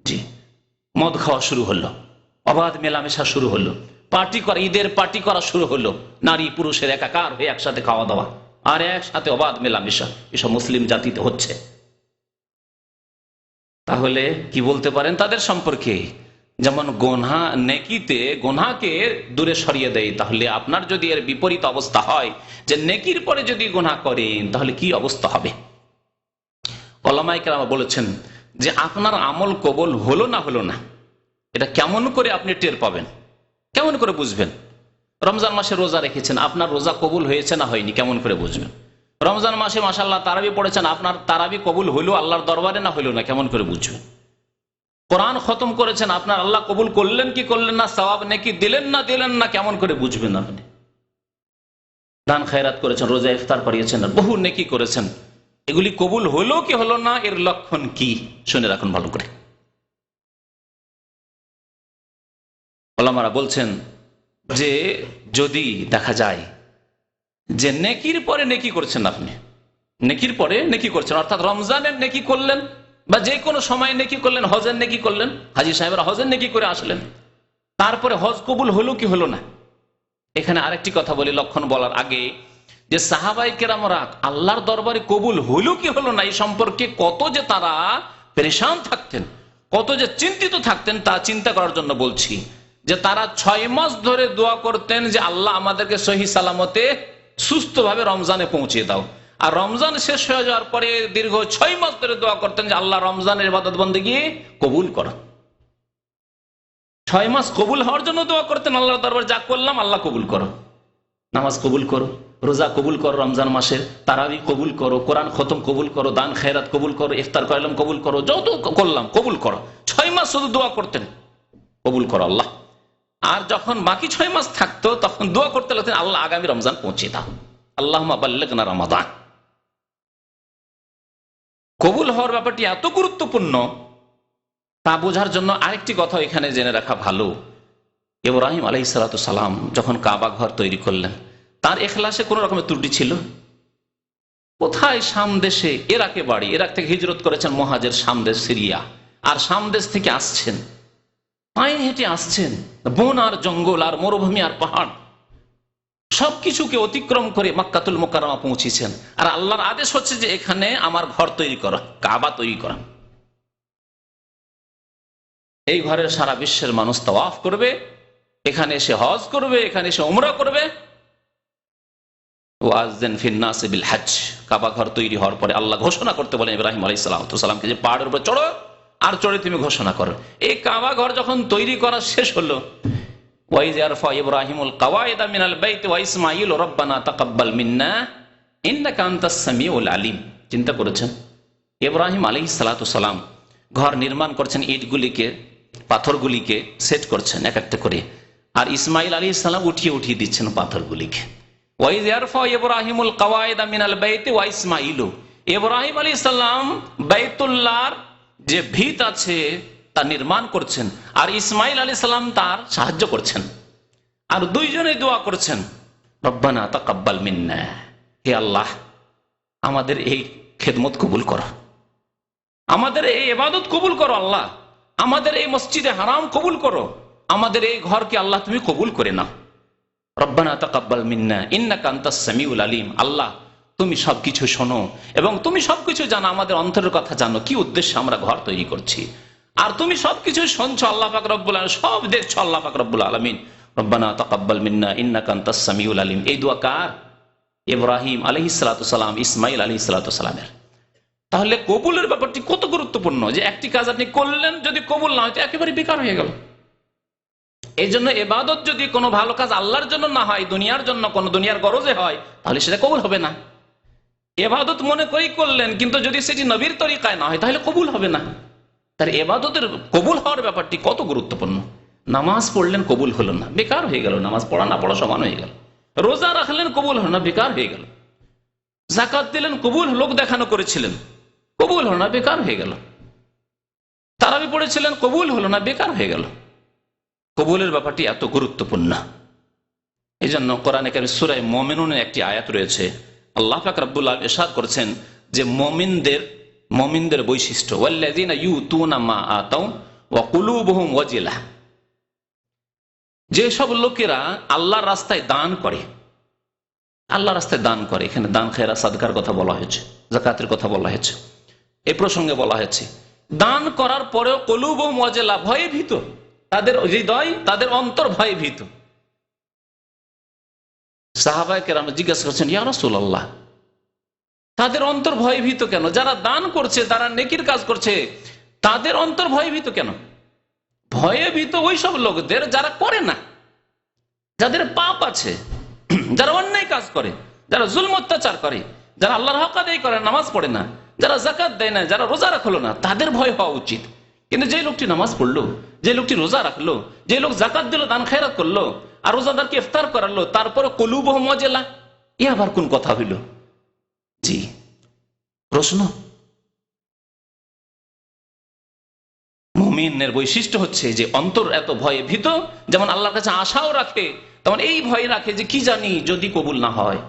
জি, মদ খাওয়া শুরু হলো, অবাধ মেলামেশা শুরু হলো, পার্টি করা, ঈদের পার্টি করা শুরু হলো, নারী পুরুষের একাকার হয়ে একসাথে খাওয়া দাওয়া আর একসাথে অবাধ মেলামেশা, এসব মুসলিম জাতিতে হচ্ছে। তাহলে কি বলতে পারেন তাদের সম্পর্কে? যেমন গোনা নেকিতে গোনাকে দূরে সরিয়ে দেয়, তাহলে আপনার যদি এর বিপরীত অবস্থা হয়, যে নেকির পরে যদি গোনা করেন, তাহলে কি অবস্থা হবে? উলামায়ে কেরাম বলেছেন যে আপনার আমল কবুল হলো না, এটা কেমন করে আপনি টের পাবেন, কেমন করে বুঝবেন? রমজান মাসে রোজা রেখেছেন, আপনার রোজা কবুল হয়েছে না হয়নি, কেমন করে বুঝবেন? রমজান মাসে মাশাআল্লাহ তারাবি পড়েছেন, আপনার তারাবি কবুল হইলো আল্লাহর দরবারে না হইলো না, কেমন করে বুঝবেন? কোরআন খতম করেছেন, আপনার আল্লাহ কবুল করলেন কি করলেন না, সওয়াব নেকি দিলেন না, কেমন করে বুঝবেন আপনি? দান খায়রাত করেছেন, রোজা ইফতার করিয়েছেন, বহু নেকি করেছেন, এগুলি কবুল হলো কি হলো না, এর লক্ষণ কি? শুনে রাখুন ভালো করে। উলামারা বলছেন যে যদি দেখা যায় যে নেকির পরে নেকি করছেন, আপনি নেকির পরে নেকি করছেন, অর্থাৎ রমজানের নেকি করলেন বা যে কোনো সময় নেকি করলেন, হজের নেকি করলেন, হাজী সাহেবরা হজের নেকি করে আসলেন, তারপরে হজ কবুল হলো কি হলো না। এখানে আরেকটি কথা বলি লক্ষণ বলার আগে, যে সাহাবায়ে কেরামরা আল্লাহর দরবারে কবুল হলো কি হলো না এই সম্পর্কে কত যে তারা পেরেশান থাকতেন, কত যে চিন্তিত থাকতেন, তা চিন্তা করার জন্য বলছি। যে তারা 6 মাস ধরে দোয়া করতেন যে আল্লাহ আমাদেরকে সহি সালামতে সুস্থভাবে রমজানে পৌঁছে দাও, আর রমজান শেষ হয়ে যাওয়ার পরে দীর্ঘ 6 মাস ধরে দোয়া করতেন যে আল্লাহ রমজানের ইবাদত বন্দেগী কবুল করো। 6 মাস কবুল হওয়ার জন্য দোয়া করতেন আল্লাহর দরবারে, যা করলাম আল্লাহ কবুল করো, নামাজ কবুল করো, রোজা কবুল করো, রমজান মাসের তারাবি কবুল করো, কোরআন খতম কবুল করো, দান খায়রাত কবুল করো, ইফতার করলাম কবুল করো, যত করলাম কবুল করো। 6 মাস শুধু দোয়া করতেন কবুল করো আল্লাহ। আর যখন বাকি 6 মাস থাকতো তখন দোয়া করতে লাগতেন আল্লাহ আগামী রমজান পৌঁছে দাও, আল্লাহুম্মা বাল্লিগনা রমাদান। কবুল হওয়ার ব্যাপারটি এত গুরুত্বপূর্ণ তা বোঝার জন্য আরেকটি কথা এখানে জেনে রাখা ভালো। ইব্রাহিম আলাইহিস সালাতু সালাম যখন কাবা ঘর তৈরি করলেন, তার ইখলাসে কোন রকমের ত্রুটি ছিল? কোথায়? শাম দেশে, ইরাকে বাড়ি, ইরাক থেকে হিজরত করেছেন মুহাজির, শাম দেশ সিরিয়া, আর শাম দেশ থেকে আসছেন, পায়ে হেঁটে আসছেন, বন আর জঙ্গল আর মরুভূমি আর পাহাড় সবকিছুকে অতিক্রম করে মক্কাতুল মুকাররমা পৌঁছেছেন। আর আল্লাহর আদেশ হচ্ছে যে এখানে আমার ঘর তৈরি করা, কাবা তৈরি করা। এই ঘরের সারা বিশ্বের মানুষ তাওয়াফ করবে, এখানে এসে হজ করবে, এখানে এসে উমরা করবে। ওয়াযিন ফিন নাস বিল হজ, কাবা ঘর তৈরি হওয়ার পরে আল্লাহ ঘোষণা করতে বলেন ইব্রাহিম আলাইহিস সালামকে যে পাহাড়ের উপর চড়ো, আর চড়ে তুমি ঘোষণা করো। এই কাবা ঘর যখন তৈরি করা শেষ হলো, ওয়াইজ ইয়ারফা ইব্রাহিমুল কাওয়াইদা মিনাল বাইতি ওয়া ইসমাঈল রব্বানা তাকাব্বাল মিন্না ইন্নাকা আনতাস সামিউল আলিম। চিন্তা করেছেন ইব্রাহিম আলাইহিস সালাতু সালাম ঘর নির্মাণ করছেন, ইটগুলিকে পাথরগুলিকে সেট করছেন এক একটা করে, আর ইসমাঈল আলাইহিস সালাম উঠিয়ে দিচ্ছেন পাথরগুলিকে। ওয়াইজ ইয়ারফা ইব্রাহিমুল কাওয়াইদা মিনাল বাইতি ওয়া ইসমাঈল, ইব্রাহিম আলাইহিস সালাম বাইতুল্লাহর যে ভিত আছে তা নির্মাণ করছেন, আর ইসমাইল আলাইহিস সালাম তার সাহায্য করছেন। আর দুইজনেই দোয়া করছেন, রব্বানা তাকাব্বাল মিন্না, হে আল্লাহ আমাদের এই খেদমত কবুল করো, আমাদের এই ইবাদত কবুল করো, আল্লাহ আমাদের এই মসজিদে হারাম কবুল করো, আমাদের এই ঘরকে আল্লাহ তুমি কবুল করে নাও। রব্বানা তাকাব্বাল মিন্না ইন্নাকা আনতাস সামিউল আলিম, আল্লাহ তুমি সবকিছু শোনো এবং তুমি সবকিছু জানো, আমাদের অন্তরের কথা জানো, কি উদ্দেশ্যে আমরা ঘর তৈরি করছি, আর তুমি সবকিছু শুনছো আল্লাহ পাক রব্বুল আলামিন, সব দেখছো আল্লাহ পাক রব্বুল আলামিন। রব্বানা তাকাব্বাল মিন্না ইন্নাকা আনতাস সামিউল আলিম। এই দোয়া কার? ইব্রাহিম আলাইহিস সালাতু সালাম, ইসমাইল আলাইহিস সালাতু সালামের। তাহলে কবুলের ব্যাপারটি কত গুরুত্বপূর্ণ, যে একটি কাজ আপনি করলেন যদি কবুল না হয় তো একেবারে বেকার হয়ে গেল। এই জন্য ইবাদত যদি কোনো ভালো কাজ আল্লাহর জন্য না হয়, দুনিয়ার জন্য, কোনো দুনিয়ার গরজে হয়, তাহলে সেটা কবুল হবে না। ইবাদত মনে করেই করলেন, কিন্তু যদি সেটি নবীর তরিকায় না হয় তাহলে কবুল হবে না। তার ইবাদতের কবুল হওয়ার ব্যাপারটি কত গুরুত্বপূর্ণ। নামাজ পড়লেন কবুল হলো না, বেকার হয়ে গেল, নামাজ পড়া না পড়া সমান হয়ে গেল। রোজা রাখলেন কবুল হলো না, বেকার হয়ে গেল। যাকাত দিলেন কবুল, লোক দেখানো করেছিলেন কবুল হলো না, বেকার হয়ে গেল। তারাবি পড়েছিলেন কবুল হলো না, বেকার হয়ে গেল। কবুলের ব্যাপারটি এত গুরুত্বপূর্ণ। এই জন্য কোরআনে কারীম সূরা মুমিনুনের একটি আয়াত রয়েছে, আল্লাহ পাক রব্বুল আলামিন ইরশাদ করেছেন যে মুমিনদের বৈশিষ্ট্য, ওয়াল্লাযিনা ইউতুনা মা আতাউ ওয়া কুলুবুহুম ওয়াজিলাহ, যে সব লোকেরা আল্লাহর রাস্তায় দান করে, আল্লাহর রাস্তায় দান করে, এখানে দান খেয়রা সাদকার কথা বলা হয়েছে, যাকাতের কথা বলা হয়েছে, এই প্রসঙ্গে বলা হয়েছে দান করার পরেও কুলুবুহুম ওয়াজিলাহ, ভয়ে ভীত, তাদের হৃদয়, তাদের অন্তর ভয়ে ভীত। সাহাবায়ে কেরাম জিজ্ঞাসা করছেন, ইয়া রাসূলুল্লাহ তাদের অন্তর ভয়ে ভীত কেন? যারা দান করছে, যারা নেকির কাজ করছে, তাদের অন্তর ভয়ে ভীত কেন? ভয়ে ভীত ওই সব লোকদের যারা করে না, যাদের পাপ আছে, যারা অন্যায় কাজ করে, যারা জুলম অত্যাচার করে, যারা আল্লাহর হক আদায় করে, নামাজ পড়ে না, যারা যাকাত দেয় না, যারা রোজা রাখলো না, তাদের ভয় হওয়া উচিত। কিন্তু যে লোকটি নামাজ পড়লো, যে লোকটি রোজা রাখলো, যে লোক যাকাত দিল, দান খায়রাত করলো, আর রোজাদারকে ইফতার করালো, তারপরে কুলুবুহুম ওয়াজিলা, এ আবার কোন কথা হইল? জি, প্রশ্ন। মুমিনের বৈশিষ্ট্য হচ্ছে যে অন্তর এত ভয়ে ভীত, যেমন আল্লাহর কাছে আশাও রাখে, তেমন এই ভয় রাখে যে কি জানি যদি কবুল না হয়,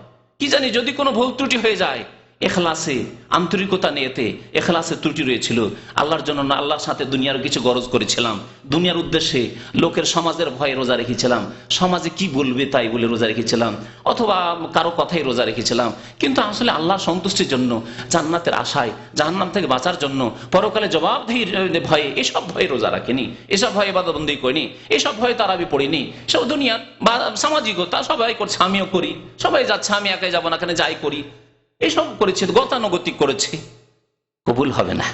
কি জানি যদি কোনো ভুল ত্রুটি হয়ে যায়। এখলাসে, আন্তরিকতা নিয়েতে এখলাসে ত্রুটি রয়েছিল, আল্লাহর জন্য না, আল্লাহর সাথে দুনিয়ার কিছু গরজ করেছিলাম, দুনিয়ার উদ্দেশ্যে, লোকের সমাজের ভয়ে রোজা রেখেছিলাম, সমাজে কি বলবে তাই বলে রোজা রেখেছিলাম, অথবা কারো কথাই রোজা রেখেছিলাম, কিন্তু আসলে আল্লাহর সন্তুষ্টির জন্য, জান্নাতের আশায়, জাহান্নাম থেকে বাঁচার জন্য, পরকালে জবাবদিহির ভয়ে, এসব ভয়ে রোজা রাখিনি, এসব ভয়ে ইবাদতবন্দি করিনি, এসব ভয়ে তারাবি পড়িনি। সব দুনিয়ার বা সামাজিকতা সবাই করছে, আমিও করি, সবাই যাচ্ছে, আমি একাই যাবো না, এখানে যাই করি, এসব করেছে, গতানুগতিক করেছে, কবুল হবে না।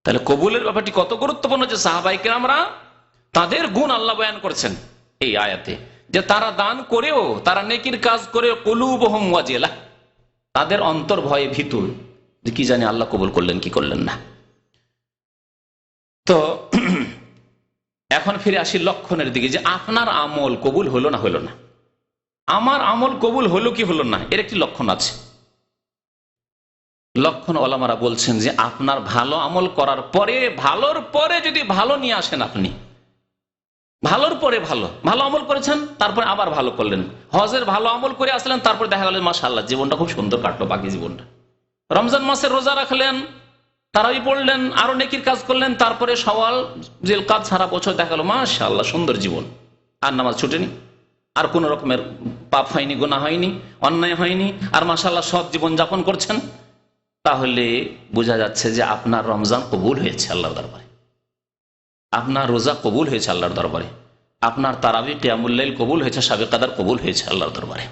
তাহলে কবুলের ব্যাপারটি কত গুরুত্বপূর্ণ, যে সাহাবায়ে কেরামরা তাদের গুণ আল্লাহ বয়ান করেছেন এই আয়াতে, যে তারা দান করেও, তারা নেকির কাজ করে, কুলুবুহুম ওয়াজিলা, তাদের অন্তর ভয়ে ভীত, যে কি জানি আল্লাহ কবুল করলেন কি করলেন না। তো এখন ফিরে আসি লক্ষণের দিকে, যে আপনার আমল কবুল হলো না হলো না, আমার আমল কবুল হলো কি হলো না, এর একটি লক্ষণ আছে। লক্ষণ ওলামারা বলছেন যে আপনার ভালো আমল করার পরে, ভালোর পরে যদি ভালো নিয়ে আসেন, আপনি ভালোর পরে ভালো, ভালো আমল করেছেন, তারপরে আবার ভালো করলেন, হজের ভালো আমল করে আসলেন, তারপরে দেখা গেল মাশাআল্লাহ জীবনটা খুব সুন্দর কাটলো, বাকি জীবনটা। রমজান মাসের রোজা রাখলেন, তারাবি পড়লেন, আরো নেকির কাজ করলেন, তারপরে শাওয়াল, জিলকাদ, সারা বছর দেখা গেল মাশাআল্লাহ সুন্দর জীবন, আর নামাজ ছুটেনি, আর কোন রকমের পাপ হয়নি, গুনাহ হয়নি, অন্যায় হয়নি, আর মাশাআল্লাহ সৎ জীবন যাপন করছেন। তাহলে বোঝা যাচ্ছে যে আপনার রমজান কবুল হয়েছে আল্লাহর দরবারে, আপনার রোজা কবুল হয়েছে আল্লাহর দরবারে, আপনার তারাবি, কিয়ামুল লাইল কবুল হয়েছে, শাবে কাদার কবুল হয়েছে আল্লাহর দরবারে।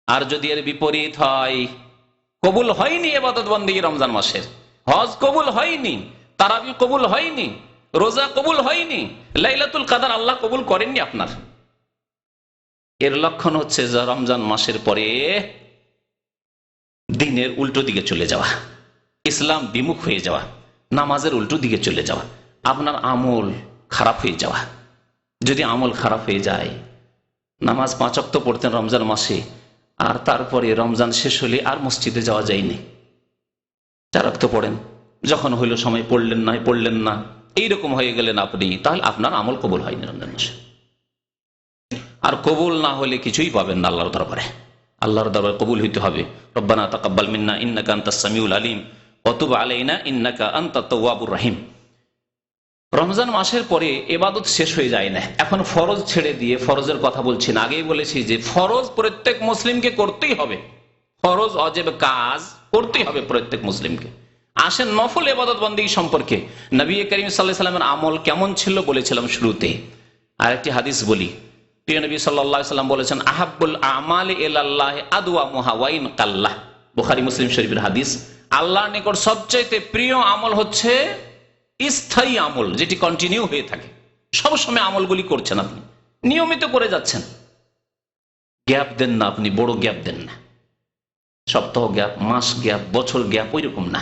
আর যদি এর বিপরীত হয়, কবুল হয়নি ইবাদত বন্দেগী রমজান মাসের, হজ কবুল হয়নি, তারাবি কবুল হয়নি, রোজা কবুল হয়নি, লাইলাতুল কাদার আল্লাহ কবুল করেননি আপনার, এর লক্ষণ হচ্ছে যে রমজান মাসের পরে দিনের উল্টো দিকে চলে যাওয়া, ইসলাম বিমুখ হয়ে যাওয়া, নামাজের উল্টো দিকে চলে যাওয়া, আপনার আমল খারাপ হয়ে যাওয়া। যদি আমল খারাপ হয়ে যায়, নামাজ 5 ওয়াক্ত পড়তেন রমজান মাসে, আর তারপরে রমজান শেষ হলে আর মসজিদে যাওয়া যায়নি, 4 ওয়াক্ত পড়েন, যখন হইল সময় পড়লেন না, এইরকম হয়ে গেলেন আপনি, তাহলে আপনার আমল কবুল হয়নি রমজান মাসে। আর কবুল না হলে কিছুই পাবেন না আল্লাহর দরবারে। আল্লাহর দরবারে কবুল হইতে হবে। রব্বানা তাকাব্বাল মিন্না ইন্নাকা আনতাস সামিউল আলিম ওয়া তুব আলাইনা ইন্নাকা আনতাত তাওয়াবুর রহিম। রমজান মাসের পরে ইবাদত শেষ হয়ে যায় না। এখন ফরজ ছেড়ে দিয়ে, ফরজের কথা বলছি না, আগেই বলেছি যে ফরজ প্রত্যেক মুসলিমকে করতেই হবে। ফরজ অজেব কাজ করতেই হবে প্রত্যেক মুসলিমকে। আসেন নফল ইবাদত বন্দেগী সম্পর্কে। নবী করিম সাল্লাল্লাহু আলাইহি ওয়াসাল্লামের আমল কেমন ছিল বলেছিলাম শুরুতে। আরেকটি হাদিস বলি। প্রিয় নবী সাল্লাল্লাহু আলাইহি ওয়াসাল্লাম বলেছেন, আহাব্বুল আমালি ইলাল্লাহি আদওয়ামুহা ওয়া ইন কাল্লাহ। বুখারী মুসলিম শরীফের হাদিস। আল্লাহর নিকট সবচাইতে প্রিয় আমল হচ্ছে স্থায়ী আমল, যেটি কন্টিনিউ হয়ে থাকে। সবসময় আমলগুলি করছেন আপনি, নিয়মিত করে যাচ্ছেন, গ্যাপ দেন না, আপনি বড় গ্যাপ দেন না, সপ্তাহ গ্যাপ, মাস গ্যাপ, বছর গ্যাপ, ওই রকম না।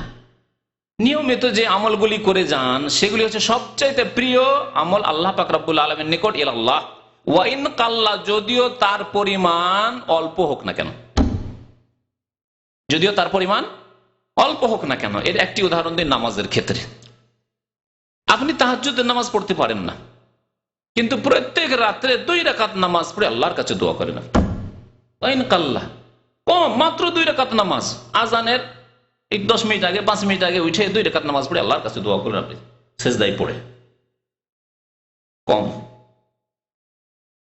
নিয়মিত যে আমলগুলি করে যান সেগুলি হচ্ছে সবচাইতে প্রিয় আমল আল্লাহ পাক রব্বুল আলামিনের নিকট। ইলাল্লাহ ওয়া ইন কাল্লা, যদিও তার পরিমাণ অল্প হোক না কেন, যদিও তার পরিমাণ অল্প হোক না কেন। এর একটি উদাহরণ দিন নামাজের ক্ষেত্রে। আপনি তাহাজ্জুদের নামাজ পড়তে পারেন না, কিন্তু প্রত্যেক রাত্রে 2 রাকাত নামাজ পড়ে আল্লাহর কাছে দোয়া করেন। ওয়া ইন কাল্লা, কম, মাত্র 2 রাকাত নামাজ, আজানের 10 মিনিট আগে, 5 মিনিট আগে উঠে 2 রাকাত নামাজ পড়ে আল্লাহর কাছে দোয়া করেন আপনি সেজদায় পড়ে। কম।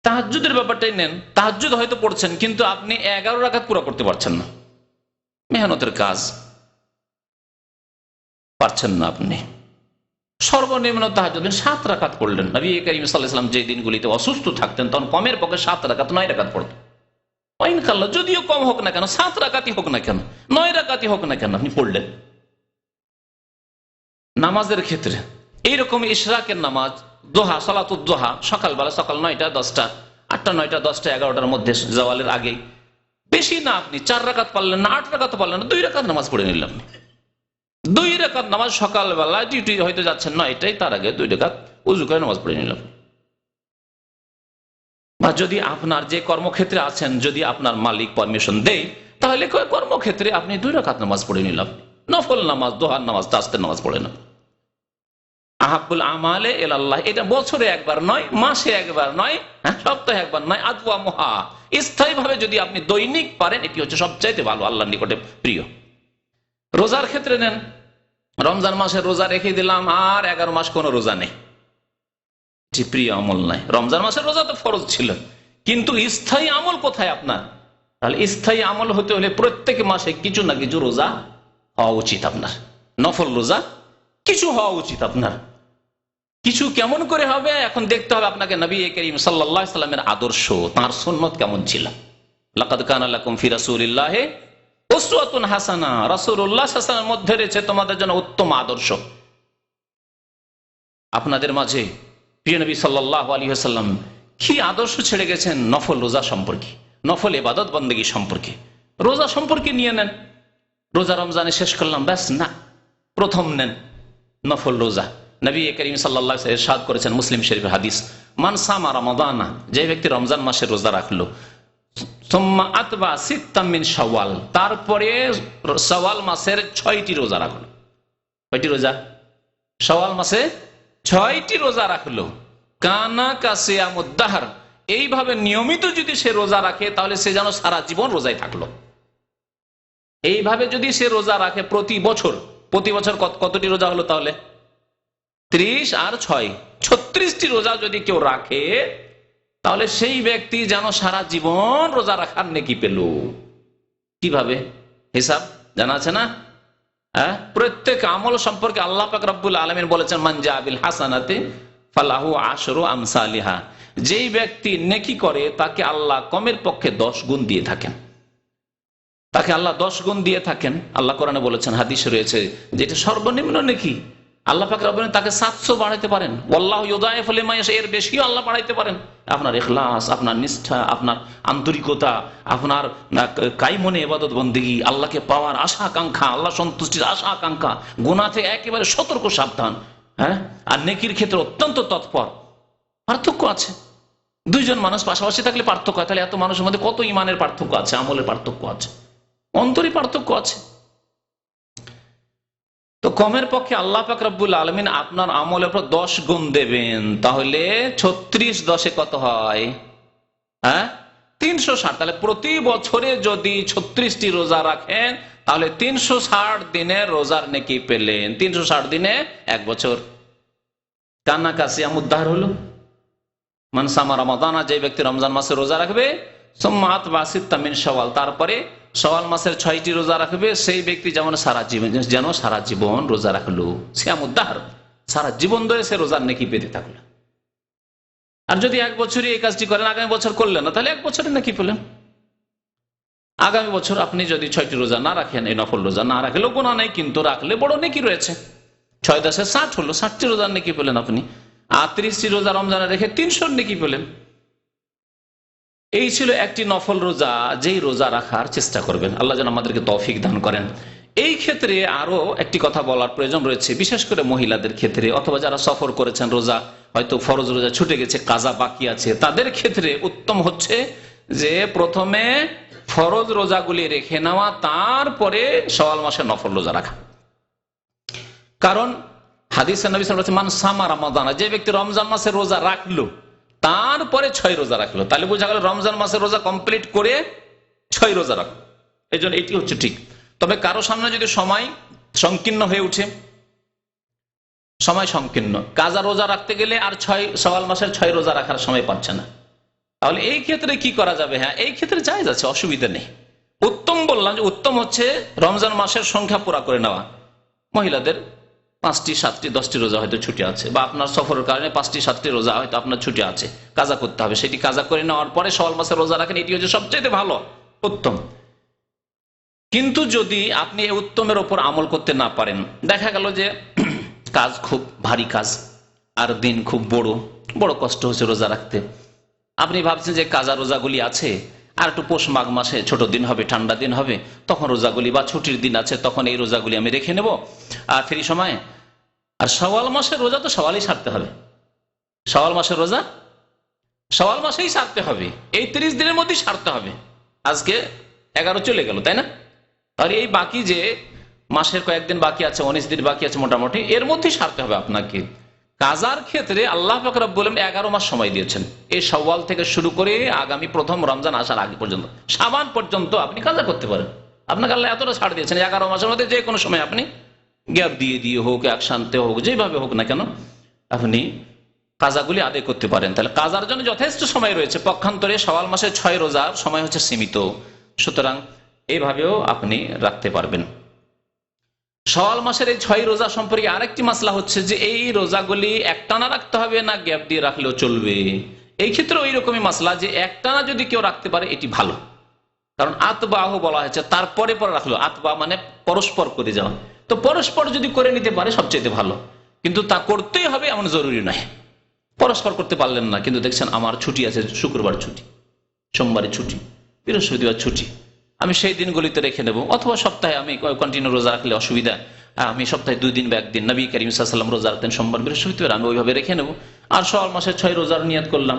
তাহাজ্জুদের ব্যাপারটাই নেন। তাহাজ্জুদ হয়তো পড়ছেন, কিন্তু আপনি 11 রাকাত পুরো করতে পারছেন না, মেহনতের কাজ, পারছেন না আপনি। সর্বনিম্ন তাহাজ্জুদ 7 রাকাত পড়লেন। নবী করিম সাল্লাল্লাহু আলাইহি ওয়াসাল্লাম যে দিনগুলিতে অসুস্থ থাকতেন তখন কমের পক্ষে 7 রাকাত, 9 রাকাত পড়তেন। ইনশাআল্লাহ, যদিও কম হোক না কেন, 7 রাকাতই হোক না কেন, 9 রাকাতই হোক না কেন, আপনি পড়লেন। নামাজের ক্ষেত্রে এইরকম ইশরাকের নামাজ, দোহা, সালাতুদ দোহা, সকালবেলা, সকাল 9টা 10টা, 8টা 9টা 10টা 11টার মধ্যে, জাওয়ালের আগে, বেশি না, আপনি 4 রাকাত পারলেন না, 8 রাকাত পারলেন না, 2 রাকাত নামাজ পড়ে নিলাম। 2 রাকাত নামাজ, সকালবেলা ডিউটি হয়তো যাচ্ছেন 9টায়, তার আগে 2 রাকাত ওযু করে নামাজ পড়ে নিলাম। বা যদি আপনার যে কর্মক্ষেত্রে আছেন, যদি আপনার মালিক পারমিশন দেয়, তাহলে কর্মক্ষেত্রে আপনি 2 রাকাত নামাজ পড়ে নিলাম। নফল নামাজ, দোহার নামাজ, তাসবিহের নামাজ পড়ে না। আহাব্বুল আমালে ইলাল্লাহ, এটা বছরে একবার নয়, মাসে একবার নয়, সপ্তাহে একবার নয়, আদওয়ামুহা, স্থায়ীভাবে যদি আপনি দৈনিক পারেন, এটি হচ্ছে সবচাইতে ভালো, আল্লাহর নিকটে প্রিয়। রোজার ক্ষেত্রে নেন। রমজান মাসে রোজা রেখে দিলাম, আর 11 মাস কোনো রোজা নেই, এটি প্রিয় আমল নাই। রমজান মাসের রোজা তো ফরজ ছিল, কিন্তু স্থায়ী আমল কোথায় আপনার? তাহলে স্থায়ী আমল হতে হলে প্রত্যেক মাসে কিছু না কিছু রোজা হওয়া উচিত আপনার, নফল রোজা কিছু হওয়া উচিত আপনার। কিছু কেমন করে হবে? এখন দেখতে হবে আপনাকে নবী করিম সাল্লাল্লাহু আলাইহি সাল্লামের আদর্শ, তার সুন্নাত কেমন ছিল। লাকাদ কানা লাকুম ফি রাসূলিল্লাহি উসওয়াতুন হাসানাহ, রাসূলুল্লাহ সাল্লাল্লাহু আলাইহি ওয়াসাল্লামের মধ্যে রয়েছে তোমাদের জন্য উত্তম আদর্শ। আপনাদের মাঝে প্রিয় নবী সাল্লাল্লাহু আলাইহি ওয়াসাল্লাম কি আদর্শ ছেড়ে গেছেন নফল রোজা সম্পর্কে, নফল ইবাদত বন্দেগী সম্পর্কে। রোজা সম্পর্কে নিয়ে নেন, রোজা রমজানে শেষ করলাম, ব্যাস না, প্রথম নেন নফল রোজা। নবী করিম সাল্লাল্লাহু আলাইহি ওয়াসাল্লাম ইরশাদ করেছেন, মুসলিম শরীফের হাদিস, মান সামা রমাদানা, যে ব্যক্তি রমজান মাসের রোজা রাখলো, সুম্মা আতবা সিত্তাম মিন শাওয়াল, তারপরে শাওয়াল মাসের 6টি রোজা রাখলো। কয়টি রোজা? শাওয়াল মাসে 6টি রোজা রাখলো। কানা কাসিয়ামুদ দাহর, এইভাবে নিয়মিত যদি সে রোজা রাখে তাহলে সে যেন সারা জীবন রোজায় থাকলো। এইভাবে যদি সে রোজা রাখে প্রতি বছর কতটি রোজা হলো তাহলে? 30 আর 6, 36টি রোজা যদি কেউ রাখে, তাহলে সেই ব্যক্তি যেন সারা জীবন রোজা রাখার নেকি পেল। কিভাবে হিসাব জানা আছে না? প্রত্যেক আমল সম্পর্কে আল্লাহ পাক রব্বুল আলামিন বলেছেন, মান জা বিল হাসানাতি ফালাহু আশরু আমসালিহা, যেই ব্যক্তি নেকি করে তাকে আল্লাহ কমের পক্ষে 10 গুণ দিয়ে থাকেন, তাকে আল্লাহ 10 গুণ দিয়ে থাকেন। আল্লাহ কোরআনে বলেছেন, হাদিসে রয়েছে, যেটা সর্বনিম্ন নেকি আল্লাহ পাক রব্বুল আলামিন তাকে 700 বাড়াইতে পারেন। ওয়াল্লাহু ইউদাইফু লিমান ইয়াশা, এর বেশিও আল্লাহ বাড়াইতে পারেন। আপনার ইখলাস, আপনার নিষ্ঠা, আপনার আন্তরিকতা, আপনার কাইমনে ইবাদত বন্দেগী, আল্লাহকে পাওয়ার আশা আকাঙ্ক্ষা, আল্লাহ সন্তুষ্টির আশা আকাঙ্ক্ষা, গুনাহ থেকে একেবারে সতর্ক সাবধান, আর নেকির ক্ষেত্রে অত্যন্ত তৎপর। পার্থক্য আছে। 2 জন মানুষ পাশাপাশি থাকলে পার্থক্য হয়, তাহলে এত মানুষের মধ্যে কত ইমানের পার্থক্য আছে, আমলের পার্থক্য আছে, অন্তরী পার্থক্য আছে। তো কমের পক্ষে আল্লাহ পাক রব্বুল আলামিন আপনার আমলের উপর 10 গুণ দেবেন, তাহলে 36 10 কত হয়? হ্যাঁ, 360। তাহলে প্রতি বছরে যদি 36টি রোজা রাখেন তাহলে 360 দিনে রোজার নেকি পেলেন। 360 দিনে 1 বছর। কান্না কাছে উদ্ধার হলো। মানসামা রমাদানা, যে ব্যক্তি রমজান মাসে রোজা রাখবে, সুম্মাত বাসিত্তা মিন শাওয়াল, তারপরে শাওয়াল মাসের 6টি রোজা রাখবে, সেই ব্যক্তি যেমন সারা জীবন রোজা রাখলো। সিয়াম উদ্ধার, সারা জীবন ধরে সে রোজার নেকি পেতে থাকলো। আর যদি 1 বছরই এই কাজটি করেন, আগামী বছর করলেন না, তাহলে 1 বছরে নাকি পেলেন। আগামী বছর আপনি যদি 6টি রোজা না রাখেন, এই নফল রোজা না রাখলেও গুনাহ নেই, কিন্তু রাখলে বড় নেকি রয়েছে। 6 10 60 হলো, 60টি রোজার নেকি পেলেন আপনি। আর 30টি রোজা রমজানে রেখে 300 নেকি পেলেন। এই ছিল একটি নফল রোজা, যেই রোজা রাখার চেষ্টা করবেন। আল্লাহ যেন আমাদেরকে তৌফিক দান করেন। এই ক্ষেত্রে আরো একটি কথা বলার প্রয়োজন রয়েছে, বিশেষ করে মহিলাদের ক্ষেত্রে, অথবা যারা সফর করেছেন, রোজা হয়তো ফরজ রোজা ছুটে গেছে, কাজা বাকি আছে, তাদের ক্ষেত্রে উত্তম হচ্ছে যে প্রথমে ফরজ রোজাগুলি রেখে নেওয়া, তারপরে শাওয়াল মাসে নফল রোজা রাখা। কারণ হাদিসে নবী সাল্লাল্লাহু আলাইহি ওয়াসাল্লাম মান সামা রমাদানা, যে ব্যক্তি রমজান মাসে রোজা রাখলো তারপরে 6 রোজা রাখলো, তাহলে বোঝা গেল রমজান মাসের রোজা কমপ্লিট করে 6 রোজা রাখলো। এই জন্য এটি হচ্ছে ঠিক। তবে কারো সামনে যদি সময় সংকীর্ণ হয়ে উঠে, সময় সংকীর্ণ, কাজা রোজা রাখতে গেলে আর শাওয়াল মাসের 6 রোজা রাখার সময় পাচ্ছে না, তাহলে এই ক্ষেত্রে কি করা যাবে? হ্যাঁ, এই ক্ষেত্রে জায়েজ আছে, অসুবিধা নেই। উত্তম বললাম যে উত্তম হচ্ছে রমজান মাসের সংখ্যা পুরা করে নেওয়া। মহিলাদের 5টি 7টি 10টি রোজা হয়তো ছুটি আছে, বা আপনার সফরের কারণে 5টি 7টি রোজা হয়তো আপনার ছুটি আছে, কাজা করতে হবে, সেটি কাজা করে নেওয়ার পরে শাওয়াল মাসে রোজা রাখেন, এটি হচ্ছে সবচেয়ে ভালো, উত্তম। কিন্তু যদি আপনি এই উত্তমের ওপর আমল করতে না পারেন, দেখা গেল যে কাজ খুব ভারী কাজ, আর দিন খুব বড় কষ্ট হচ্ছে রোজা রাখতে, আপনি ভাবছেন যে কাজা রোজাগুলি আছে, আর একটু পৌষ মাঘ মাসে ছোট দিন হবে, ঠান্ডা দিন হবে, তখন রোজাগুলি, বা ছুটির দিন আছে, তখন এই রোজাগুলি আমি রেখে নেব আর ফ্রি সময়। আর শাওয়াল মাসের রোজা তো শাওয়ালই সারতে হবে, শাওয়াল মাসের রোজা শাওয়াল মাসেই সারতে হবে, এই 30 দিনের মধ্যেই সারতে হবে। আজকে 11 চলে গেল, তাই না? আর এই বাকি যে মাসের কয়েকদিন বাকি আছে, 19 দিন বাকি আছে মোটামুটি, এর মধ্যেই সারতে হবে আপনাকে। কাজার ক্ষেত্রে আল্লাহ পাক রব্বুল আলামিন 11 মাস সময় দিয়েছেন। এই শাওয়াল থেকে শুরু করে আগামী প্রথম রমজান আসার আগে পর্যন্ত, শাবান পর্যন্ত আপনি কাজা করতে পারেন। আপনাকে আল্লাহ এতটা ছাড় দিয়েছেন, 11 মাসের মধ্যে যে কোনো সময় আপনি গ্যাপ দিয়ে হোক, একসাথে হোক, যেভাবে হোক না কেন, আপনি কাজাগুলি আদায় করতে পারেন। তাহলে কাজার জন্য যথেষ্ট সময় রয়েছে। পক্ষান্তরে শাওয়াল মাসে 6 রোজার সময় হচ্ছে সীমিত, সুতরাং এইভাবেও আপনি রাখতে পারবেন। শাওয়াল মাসের এই 6 রোজা সম্পর্কে আরেকটি মাসলা হচ্ছে যে এই রোজাগুলি একটানা রাখতে হবে না গ্যাপ দিয়ে রাখলেও চলবে। এই ক্ষেত্রে ওই রকমই মাসলা যে একটানা যদি কেউ রাখতে পারে এটি ভালো, কারণ আতবাহ বলা হয়েছে, তারপরে পরে রাখলো। আতবা মানে পরস্পর করে যাওয়া, তো পরস্পর যদি করে নিতে পারে সবচেয়ে ভালো, কিন্তু তা করতেই হবে এমন জরুরি নয়। পরস্পর করতে পারলেন না, কিন্তু দেখছেন আমার ছুটি আছে, শুক্রবার ছুটি, সোমবারে ছুটি, বৃহস্পতিবার ছুটি, আমি সেই দিনগুলিতে রেখে নেব। অথবা সপ্তাহে আমি কন্টিনিউ রোজা রাখলে অসুবিধা, আমি সপ্তাহে 2 দিন বা 1 দিন, নবী করিম সাল্লাল্লাহু আলাইহি ওয়াসাল্লাম রোজা রাখতেন সোমবার বৃহস্পতিবার, আমি ওইভাবে রেখে নেব। আর শাওয়াল মাসে 6 রোজার নিয়ত করলাম,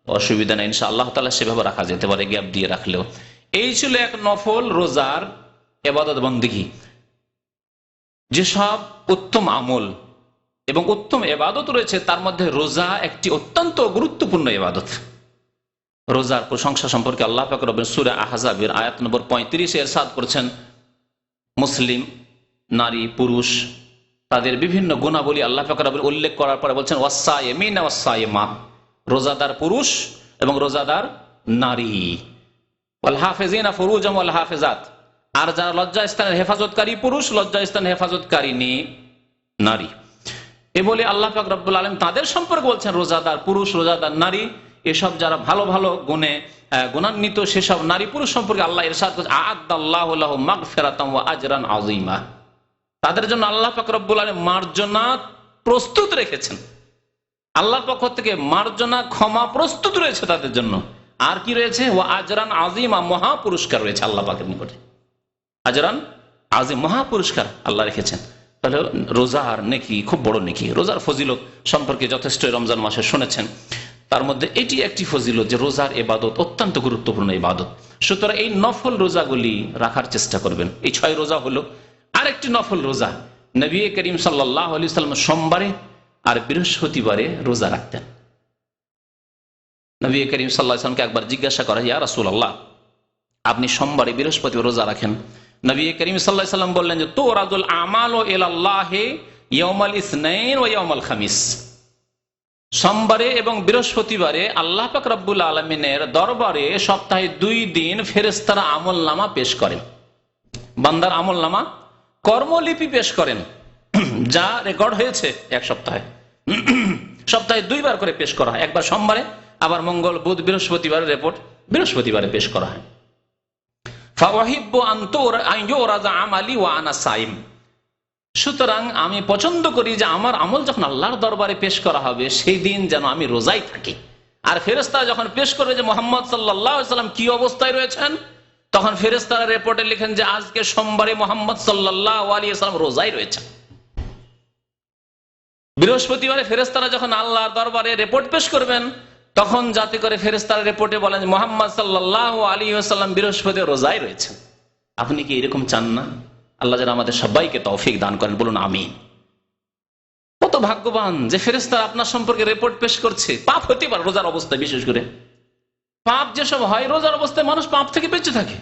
অসুবিধা নেই, ইনশাআল্লাহ তাআলা সেভাবে রাখা যেতে পারে গ্যাপ দিয়ে রাখলেও। এই ছিল এক নফল রোজার ইবাদত বন্দেগী। যেসব উত্তম আমল এবং উত্তম ইবাদত রয়েছে তার মধ্যে রোজা একটি অত্যন্ত গুরুত্বপূর্ণ ইবাদত। রোজার প্রশংসা সম্পর্কে আল্লাহ পাক রব্বুল সূরা আহজাবের আয়াত নম্বর 35 এ ইরশাদ করেছেন, মুসলিম নারী পুরুষ তাদের বিভিন্ন গুণাবলী আল্লাহ পাক রব্বুল উল্লেখ করার পরে বলছেন ওয়াসায়েমিনা ওয়াসায়েমা, রোজাদার পুরুষ এবং রোজাদার নারী, ওয়াল হাফিজিনা ফুরুজাম ওয়াল হাফিজাত, আর যারা লজ্জাস্থানের হেফাজতকারী পুরুষ, লজ্জাস্থানের হেফাজতকারিনী নারী। এ বলে আল্লাহ পাক রব্বুল আলামিন তাদের সম্পর্কে বলছেন রোজাদার পুরুষ, রোজাদার নারী, এসব যারা ভালো ভালো গুণে গুণান্বিত সেসব নারী পুরুষ সম্পর্কে আল্লাহ ইরশাদ করেছেন আ'আদাল্লাহু লাহুম মাগফিরাতাম ওয়া আজরান আযীমা, তাদের জন্য আল্লাহ পাক রব্বুল আলামিন মার্জনা প্রস্তুত রেখেছেন। আল্লাহর পক্ষ থেকে মার্জনা ক্ষমা প্রস্তুত রয়েছে তাদের জন্য। আর কি রয়েছে? ওয়া আজরান আযীমা, মহা পুরস্কার রয়েছে আল্লাহ পাকের নিকটে। আজরান আযীম, মহা পুরস্কার আল্লাহ রেখেছেন। তাহলে রোজার নেকি খুব বড় নেকি। রোজার ফজিলত সম্পর্কে যথেষ্ট রমজান মাসে শুনেছেন, তার মধ্যে এটি একটি ফজিলত যে রোজার ইবাদত অত্যন্ত গুরুত্বপূর্ণ ইবাদত। সুতরাং এই নফল রোজাগুলি রাখার চেষ্টা করবেন। এই 6 রোজা হলো। আরেকটি নফল রোজা, নবী করিম সাল্লাল্লাহু আলাইহি ওয়াসাল্লাম সোমবারে আর বৃহস্পতিবারে রোজা রাখতেন। নবী করিম সাল্লাল্লাহু আলাইহি ওয়াসাল্লামকে একবার জিজ্ঞাসা করা, ইয়া রাসূলুল্লাহ, আপনি সোমবারে বৃহস্পতিবার রোজা রাখেন। নবী করিম সাল্লাল্লাহু আলাইহি ওয়াসাল্লাম বললেন যে তুরাদুল আমালু ইলাল্লাহি ইয়াউমাল ইসনাইন ওয়া ইয়াউমাল খামিস। সোমবারে এবং বৃহস্পতিবারে আল্লাহ পাক রব্বুল আলামিনের দরবারে সপ্তাহে 2 দিন ফেরেশতারা আমলনামা পেশ করেন, বান্দার আমলনামা কর্মলিপি পেশ করেন, যা রেকর্ড হয়েছে এক সপ্তাহে। সপ্তাহে 2 বার করে পেশ করা হয়, একবার সোমবারে, আবার মঙ্গল বুধ বৃহস্পতিবারের রিপোর্ট বৃহস্পতিবারে পেশ করা হয়। ফাওয়াহিব্বু আন ইউরাজা আমালি ওয়া আনা সাইম। সুতরাং আমি পছন্দ করি যে আমার আমল যখন আল্লাহর দরবারে পেশ করা হবে সেই দিন যেন আমি রোজাই থাকি। আর ফেরেশতারা যখন পেশ করবে যে মুহাম্মদ সাল্লাল্লাহু আলাইহি ওয়াসাল্লাম কি অবস্থায় রয়েছেন, তখন ফেরেশতারা রিপোর্টে লিখেন যে আজকে সোমবারে মুহাম্মদ সাল্লাল্লাহু আলাইহি ওয়াসাল্লাম রোজায় রয়েছেন। বৃহস্পতিবারে ফেরেশতারা যখন আল্লাহর দরবারে রিপোর্ট পেশ করবেন, তখন যাতে করে ফেরেশতারা রিপোর্টে বলেন মুহাম্মদ সাল্লাল্লাহু আলাইহি ওয়াসাল্লাম বৃহস্পতিবার রোজায় রয়েছেন। আপনি কি এরকম চান না? আল্লাহ যেন আমাদের সবাইকে তৌফিক দান করেন, বলুন আমিন। কত ভাগ্যবান যে ফেরেশতারা আপনার সম্পর্কে রিপোর্ট পেশ করছে। পাপ হতে পারে রোজার অবস্থায়, বিশেষ করে পাপ যেসব হয় রোজার অবস্থায় মানুষ পাপ থেকে বেঁচে থাকে।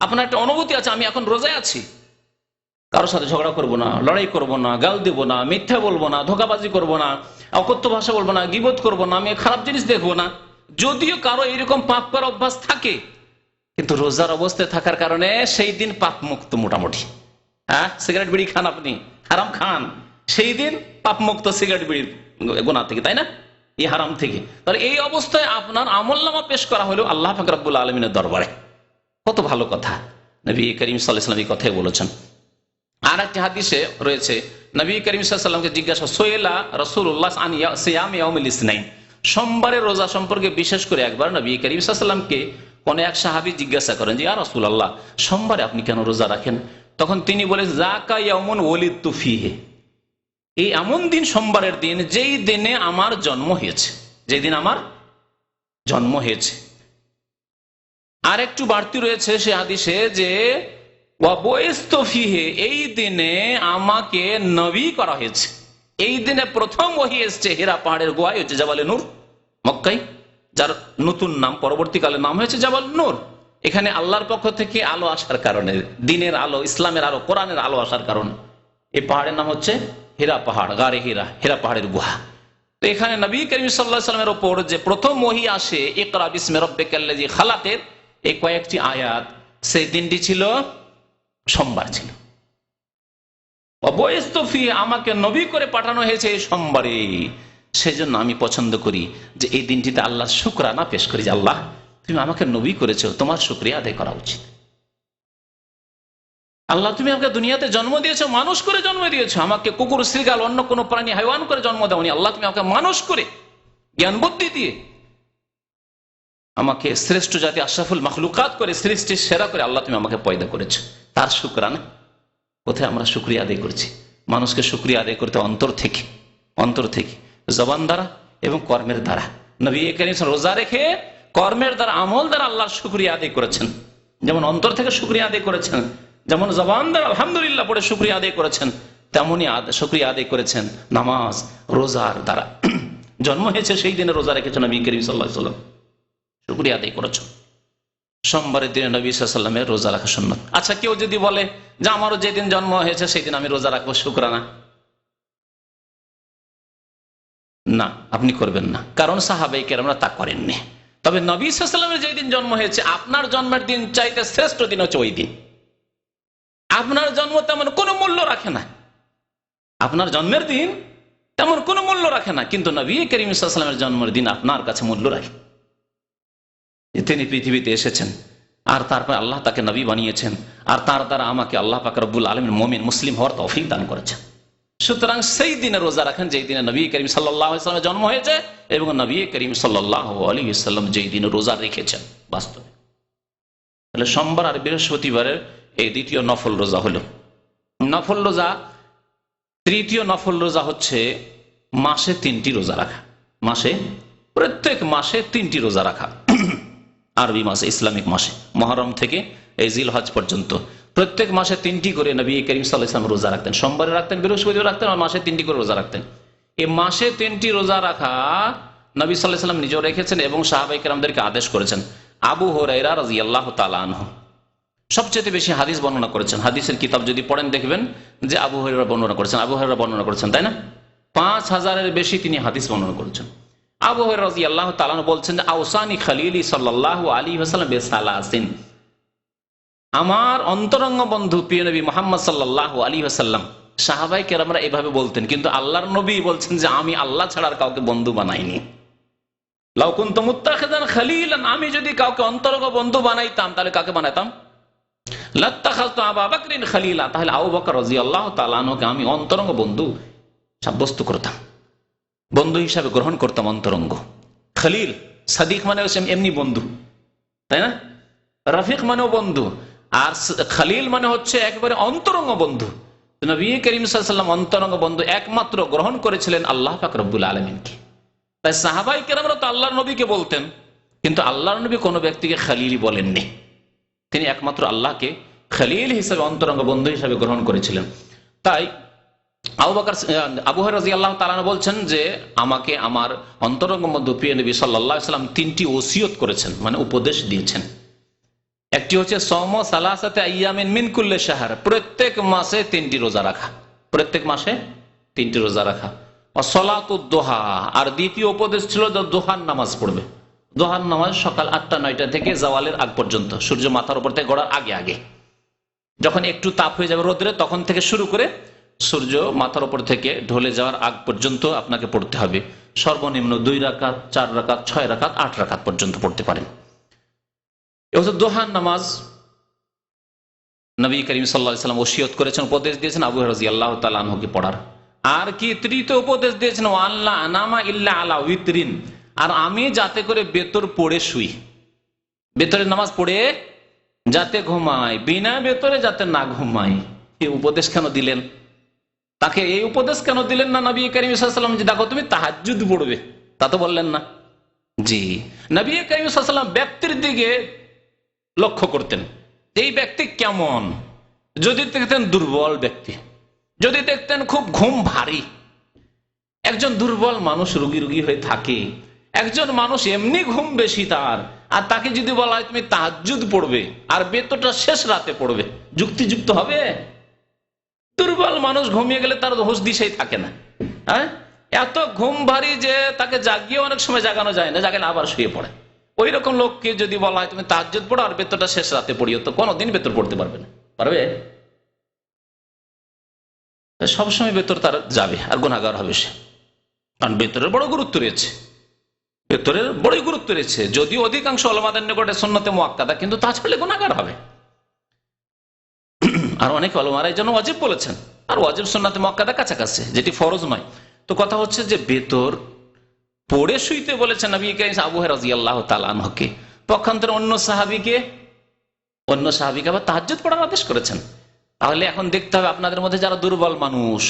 আপনার একটা অনুভূতি আছে আমি এখন রোজায় আছি, কারোর সাথে ঝগড়া করবো না, লড়াই করবো না, গাল দেবো না, মিথ্যা বলবো না, ধোঁকাবাজি করবো না, অকথ্য ভাষা বলবো না, গীবত করবো না, আমি খারাপ জিনিস দেখবো না। যদিও কারো এরকম পাপ করার অভ্যাস থাকে, কিন্তু রোজার অবস্থায় থাকার কারণে সেই দিন পাপ মুক্ত মোটামুটি। হ্যাঁ, সিগারেট বিড়ি খান, আপনি হারাম খান, সেই দিন পাপ মুক্ত সিগারেট বিড়ির গুনাহ থেকে, তাই না, এই হারাম থেকে। তাহলে এই অবস্থায় আপনার আমলনামা পেশ করা হলো আল্লাহ পাক রব্বুল আলামিনের দরবারে। কত ভালো কথা, নবী করিম সাল্লাল্লাহু আলাইহি ওয়াসাল্লাম এই কথাই বলেছেন। আর একটি হাদিসে রয়েছে নবী করিম সাল্লাল্লাহু আলাইহি ওয়াসাল্লামকে জিজ্ঞাসা, সোয়েলা রাসূলুল্লাহ আন সিয়াম ইয়াউমিল ইসনাইন। সোমবারের রোজা সম্পর্কে বিশেষ করে একবার নবী করিম সাল্লাল্লাহু আলাইহি ওয়াসাল্লামকে কোন এক সাহাবী জিজ্ঞাসা করেন যে ইয়া রাসূলুল্লাহ, সোমবারে আপনি কেন রোজা রাখেন? তখন তিনি বলেন যাকা ইয়াউমুন ওয়ালিদতু ফীহি, এই এমন দিন সোমবারের দিন যেই দিনে আমার জন্ম হয়েছে, যেই দিন আমার জন্ম হয়েছে। আর একটু বাড়তি রয়েছে সে হাদিসে যে ওয়া বুইসতু ফীহি, এই দিনে আমাকে নবী করা হয়েছে। এই দিনে প্রথম ওহী এসেছে হিরা পাহাড়ের গুহায়, হচ্ছে জাবালে নূর, মক্কায়, যার নতুন নাম পরবর্তীকালে নাম হয়েছে জাবাল নূর। এখানে আল্লাহর পক্ষ থেকে আলো আসার কারণে, দিনের আলো, ইসলামের আলো, কোরআনের আলো আসার কারণে এই পাহাড়ের নাম হচ্ছে হীরা পাহাড়, গারে হীরা, হীরা পাহাড়ের গুহা। তো এখানে নবী করিম সাল্লাল্লাহু আলাইহি ওয়াসাল্লামের উপর যে প্রথম ওহী আসে ইকরা বিসমি রাব্বিকাল্লাযী খালাকের, এই কয়েকটি আয়াত, সেই দিনটি ছিল সোমবার ছিল। বুইসতু ফীহি, আমাকে নবী করে পাঠানো হয়েছে এই সোমবারে। সেজন্য আমি পছন্দ করি যে এই দিনটিতে আল্লাহর শুকরানা পেশ করি যে আল্লাহ তুমি আমাকে নবী করেছো, তোমার শুকরিয়া আদায় করা উচিত। আল্লাহ তুমি আমাকে দুনিয়াতে জন্ম দিয়েছো, মানুষ করে জন্ম দিয়েছো, আমাকে কুকুর, শৃগাল, অন্য কোনো প্রাণী, হাইওয়ান করে জন্ম দাওনি। আল্লাহ তুমি আমাকে মানুষ করে জ্ঞান বুদ্ধি দিয়ে আমাকে শ্রেষ্ঠ জাতি, আশরাফুল মাখলুকাত করে, সৃষ্টির সেরা করে আল্লাহ তুমি আমাকে পয়দা করেছো। তার শুকরানা কোথায় আমরা শুকরিয়া আদায় করছি? মানুষকে শুকরিয়া আদায় করতে অন্তর থেকে, অন্তর থেকে, জবান দ্বারা এবং কর্মের দ্বারা। নবী করিম রোজা রেখে কর্মের দ্বারা, আমল দ্বারা আল্লাহর শুকরিয়া আদায় করেছেন। যেমন অন্তর থেকে শুকরিয়া আদায় করেছেন, যেমন জবান দ্বারা আলহামদুলিল্লাহ পড়ে শুকরিয়া আদায় করেছেন, তেমনই শুকরিয়া আদায় করেছেন নামাজ, রোজার দ্বারা। জন্ম হয়েছে সেই দিনে রোজা রেখেছেন নবী করিম সাল্লাল্লাহু আলাইহি ওয়াসাল্লাম, শুকরিয়া আদায় করেছেন। সোমবারের দিনে নবী সাল্লাল্লাহু আলাইহি ওয়াসাল্লামের রোজা রাখা সুন্নাত। আচ্ছা, কেউ যদি বলে যে আমারও যেদিন জন্ম হয়েছে সেই দিন আমি রোজা রাখবো, শুকরানা, না, আপনি করবেন না, কারণ সাহাবায়ে কেরামরা তা করেননি। তবে নবী সাল্লাল্লাহু আলাইহি ওয়াসাল্লামের যেদিন জন্ম হয়েছে, আপনার জন্মের দিন চাইতে শ্রেষ্ঠ দিন হচ্ছে ওই দিন। আপনার জন্ম তেমন কোনো মূল্য রাখে না, আপনার জন্মের দিন তেমন কোনো মূল্য রাখে না, কিন্তু নবী করিম সাল্লাল্লাহু আলাইহি ওয়াসাল্লামের জন্মের দিন আপনার কাছে মূল্য রাখে। তিনি পৃথিবীতে এসেছেন, আর তারপর আল্লাহ তাকে নবী বানিয়েছেন, আর তার দ্বারা আমাকে আল্লাহ পাক রব্বুল আলামিন মুমিন মুসলিম হওয়ার তৌফিক দান করেছেন। সুতরাং সেই দিনে রোজা রাখেন যেই দিনে নবী করিম সাল্লাল্লাহু আলাইহি ওয়াসাল্লামের জন্ম হয়েছে, এবং নবী করিম সাল্লাল্লাহু আলাইহি ওয়াসাল্লাম যেই দিনে রোজা রেখেছেন বাস্তবে। তাহলে সোমবার আর বৃহস্পতিবারের এই দ্বিতীয় নফল রোজা হলো। নফল রোজা, তৃতীয় নফল রোজা হচ্ছে মাসে 3টি রোজা রাখা। মাসে, প্রত্যেক মাসে 3টি রোজা রাখা। আরবি মাসে, ইসলামিক মাসে, মুহররম থেকে এই জিলহজ পর্যন্ত প্রত্যেক মাসে 3টি করে নবী করিম সাল্লাল্লাহু আলাইহি ওয়াসাল্লাম রোজা রাখতেন। সোমবারে রাখতেন, বৃহস্পতিবার রাখতেন, আর মাসে 3টি করে রোজা রাখতেন। এই মাসে 3টি রোজা রাখা নবী সাল্লাল্লাহু আলাইহি ওয়াসাল্লাম নিজেও রেখেছেন এবং সাহাবায়ে কেরামদেরকে আদেশ করেছেন। আবু হুরায়রা রাদিয়াল্লাহু তাআলা আনহু সবচেয়ে বেশি হাদিস বর্ণনা করেছেন। হাদিসের কিতাব যদি পড়েন দেখবেন যে আবু হুরায়রা বর্ণনা করেছেন, তাই না? 5000-এর বেশি তিনি হাদিস বর্ণনা করেছেন। আবু হুরায়রা রাদিয়াল্লাহু তাআলা আনহু বলছেন যে আওসানি খালিলি সাল্লাল্লাহু আলাইহি ওয়াসাল্লাম বিসালাসিন, আমার অন্তরঙ্গ বন্ধু প্রিয় নবী মুহাম্মদ সাল্লাল্লাহু আলাইহি ওয়াসাল্লাম, সাহাবায়ে কেরামরা এভাবে বলতেন, কিন্তু আল্লাহর নবী বলছেন যে আমি আল্লাহ ছাড়া আর কাউকে বন্ধু বানাইনি। লাউ কুনতু মুত্তাখিযান খালিলান, আমি যদি কাউকে অন্তরঙ্গ বন্ধু বানাইতাম তাহলে কাকে বানাইতাম? লাত্তাখাযতু আবু বকরিন খালিলা, তাহলে আবু বকর রাদিয়াল্লাহু তাআলা আনহুকে আমি অন্তরঙ্গ বন্ধু সাব্যস্ত করতাম, বন্ধু হিসাবে গ্রহণ করতাম। অন্তরঙ্গ খলিল, সাদিক মানে হচ্ছে এমনি বন্ধু, তাই না? রফিক মানেও বন্ধু, আর খলিল মানে হচ্ছে একেবারে অন্তরঙ্গ বন্ধু। নবী করিম সাল্লাল্লাহু আলাইহি ওয়াসাল্লাম অন্তরঙ্গ বন্ধু একমাত্র গ্রহণ করেছিলেন আল্লাহ পাক রব্বুল আলামিনকে। তাই সাহাবায়ে কেরামরা তো আল্লাহর নবীকে বলতেন, কিন্তু আল্লাহর নবী কোনো ব্যক্তিকে খলিলই বলেননি। তিনি একমাত্র আল্লাহকে খলিল হিসেবে অন্তরঙ্গ বন্ধু হিসেবে গ্রহণ করেছিলেন। তাই আবু হুরায়রা রাদিয়াল্লাহু তাআলা আনহু বলছেন যে আমাকে আমার অন্তরঙ্গ বন্ধু প্রিয় নবী সাল্লাল্লাহু আলাইহি ওয়াসাল্লাম 3টি ওসিয়ত করেছেন, মানে উপদেশ দিয়েছেন। একটি হচ্ছে সওম সালাসাতে আইয়ামিন মিন কুল্লি শাহর, প্রত্যেক মাসে 3টি রোজা রাখা, প্রত্যেক মাসে 3টি রোজা রাখা। সালাতুদ দুহা, আর দ্বিতীয় উপদেশ ছিল যে দুহার নামাজ পড়বে। দুহার নামাজ সকাল 8টা-9টা থেকে জাওয়ালের আগ পর্যন্ত, সূর্য মাথার উপর থেকে গড়ার আগে আগে, যখন একটু তাপ হয়ে যাবে রোদরে তখন থেকে শুরু করে সূর্য মাথার উপর থেকে ঢলে যাওয়ার আগ পর্যন্ত আপনাকে পড়তে হবে। সর্বনিম্ন 2 রাকাত, 4 রাকাত, 6 রাকাত, 8 রাকাত পর্যন্ত পড়তে পারেন। এ হচ্ছে দুহার নামাজ। নবী করিম সাল্লাল্লাহু আলাইহি ওয়াসাল্লাম ওসিয়ত করেছেন, উপদেশ দিয়েছেন আবু হুরায়রা রাদিয়াল্লাহু তাআলা আনহুকে পড়ার। আর কি তৃতীয় উপদেশ দিয়েছেন, ওয়াল্লা আনামা ইল্লা আলা উইতরিন, আর আমি যাতে করে বেতর পড়ে শুই, বেতরের নামাজ পড়ে যাতে ঘুমাই, বিনা বেতরে যাতে না ঘুমাই। এই উপদেশ কেন দিলেন? তাকে এই উপদেশ কেন দিলেন না নবী করিম সাল্লাল্লাহু আলাইহি ওয়াসাল্লাম যে দেখো তুমি তাহাজ্জুদ পড়বে? তা তো বললেন না। জি, নবী করিম সাল্লাল্লাহু আলাইহি ওয়াসাল্লাম ব্যক্তির দিকে লক্ষ্য করতেন, এই ব্যক্তি কেমন। যদি দেখতেন দুর্বল ব্যক্তি, যদি দেখতেন খুব ঘুম ভারী, একজন দুর্বল মানুষ রোগী হয়ে থাকে, একজন মানুষ এমনি ঘুম বেশি তার, আর তাকে যদি বলা হয় তুমি তাহাজ্জুদ পড়বে আর বেতরটা শেষ রাতে পড়বে, যুক্তিযুক্ত হবে? দুর্বল মানুষ ঘুমিয়ে গেলে তার হোশ দিশেই থাকে না। হ্যাঁ, এত ঘুম ভারী যে তাকে জাগিয়ে অনেক সময় জাগানো যায় না, জাগালে আবার শুয়ে পড়ে। ওই রকম লোককে যদি বলা হয় তুমি তাহাজ্জুদ পড়ো আর বেতরটা শেষ রাতে পড়িও, তো কোনোদিন বেতর পড়তে পারবে না। পারবে? সবসময় বেতর তার যাবে আর গুনাহগার হবে সে, কারণ বেতরের বড় গুরুত্ব রয়েছে, বেতরের বড়ই গুরুত্ব রয়েছে। যদিও অধিকাংশ উলামাদের নিকটে সুন্নতে মুআক্কাদা, কিন্তু তা ছাড়লে গুনাহগার হবে। আর অনেক উলামারা এই জন্য ওয়াজিব বলেছেন, আর ওয়াজিব সুন্নতে মুআক্কাদা কাছাকাছি, যেটি ফরজ নয়। তো কথা হচ্ছে যে বেতর পড়ে শুইতে বলেছেন নবী করিম আবু হুরায়রা রাদিয়াল্লাহু তাআলা আনহুকে। পক্ষান্তরে অন্য সাহাবীকে আবার তাহাজ্জুদ পড়ার আদেশ করেছেন। তাহলে এখন দেখতে হবে আপনাদের মধ্যে যারা দুর্বল মানুষ,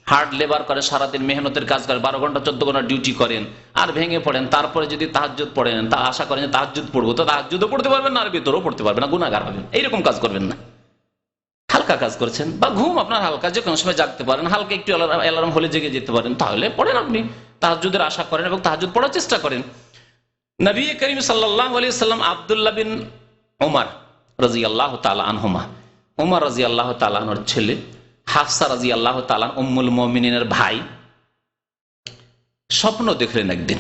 হার্ড লেবার করে, সারাদিন মেহনতের কাজ করে, 12 ঘন্টা 14 ঘন্টা ডিউটি করেন আর ভেঙে পড়েন, তারপরে যদি তাহাজ্জুদ পড়েন, তা আশা করেন যে তাহাজ্জুদ পড়বো, তো তাহাজ্জুদও পড়তে পারবেন না আর বেতরও পড়তে পারবেন না, গুনাহগার হবেন। এইরকম কাজ করবেন না। হালকা কাজ করছেন, বা ঘুম আপনার হালকা, যে কোনো সময় জাগতে পারেন, হালকা একটু অ্যালার্ম হলে জেগে যেতে পারেন, তাহলে পড়েন। আপনি তাহাজ্জুদের আশা করেন এবং তাহাজ্জুদ পড়ার চেষ্টা করেন। নবী করিম সাল্লাল্লাহু আলাইহি ওয়াসাল্লাম আব্দুল্লাহ বিন ওমর রাদিয়াল্লাহু তাআলা আনহুমা, ওমর রাদিয়াল্লাহু তাআলা আনহুর ছেলে, হাফসা রাদিয়াল্লাহু তাআলা উম্মুল মুমিনিনের ভাই, স্বপ্ন দেখলেন একদিন।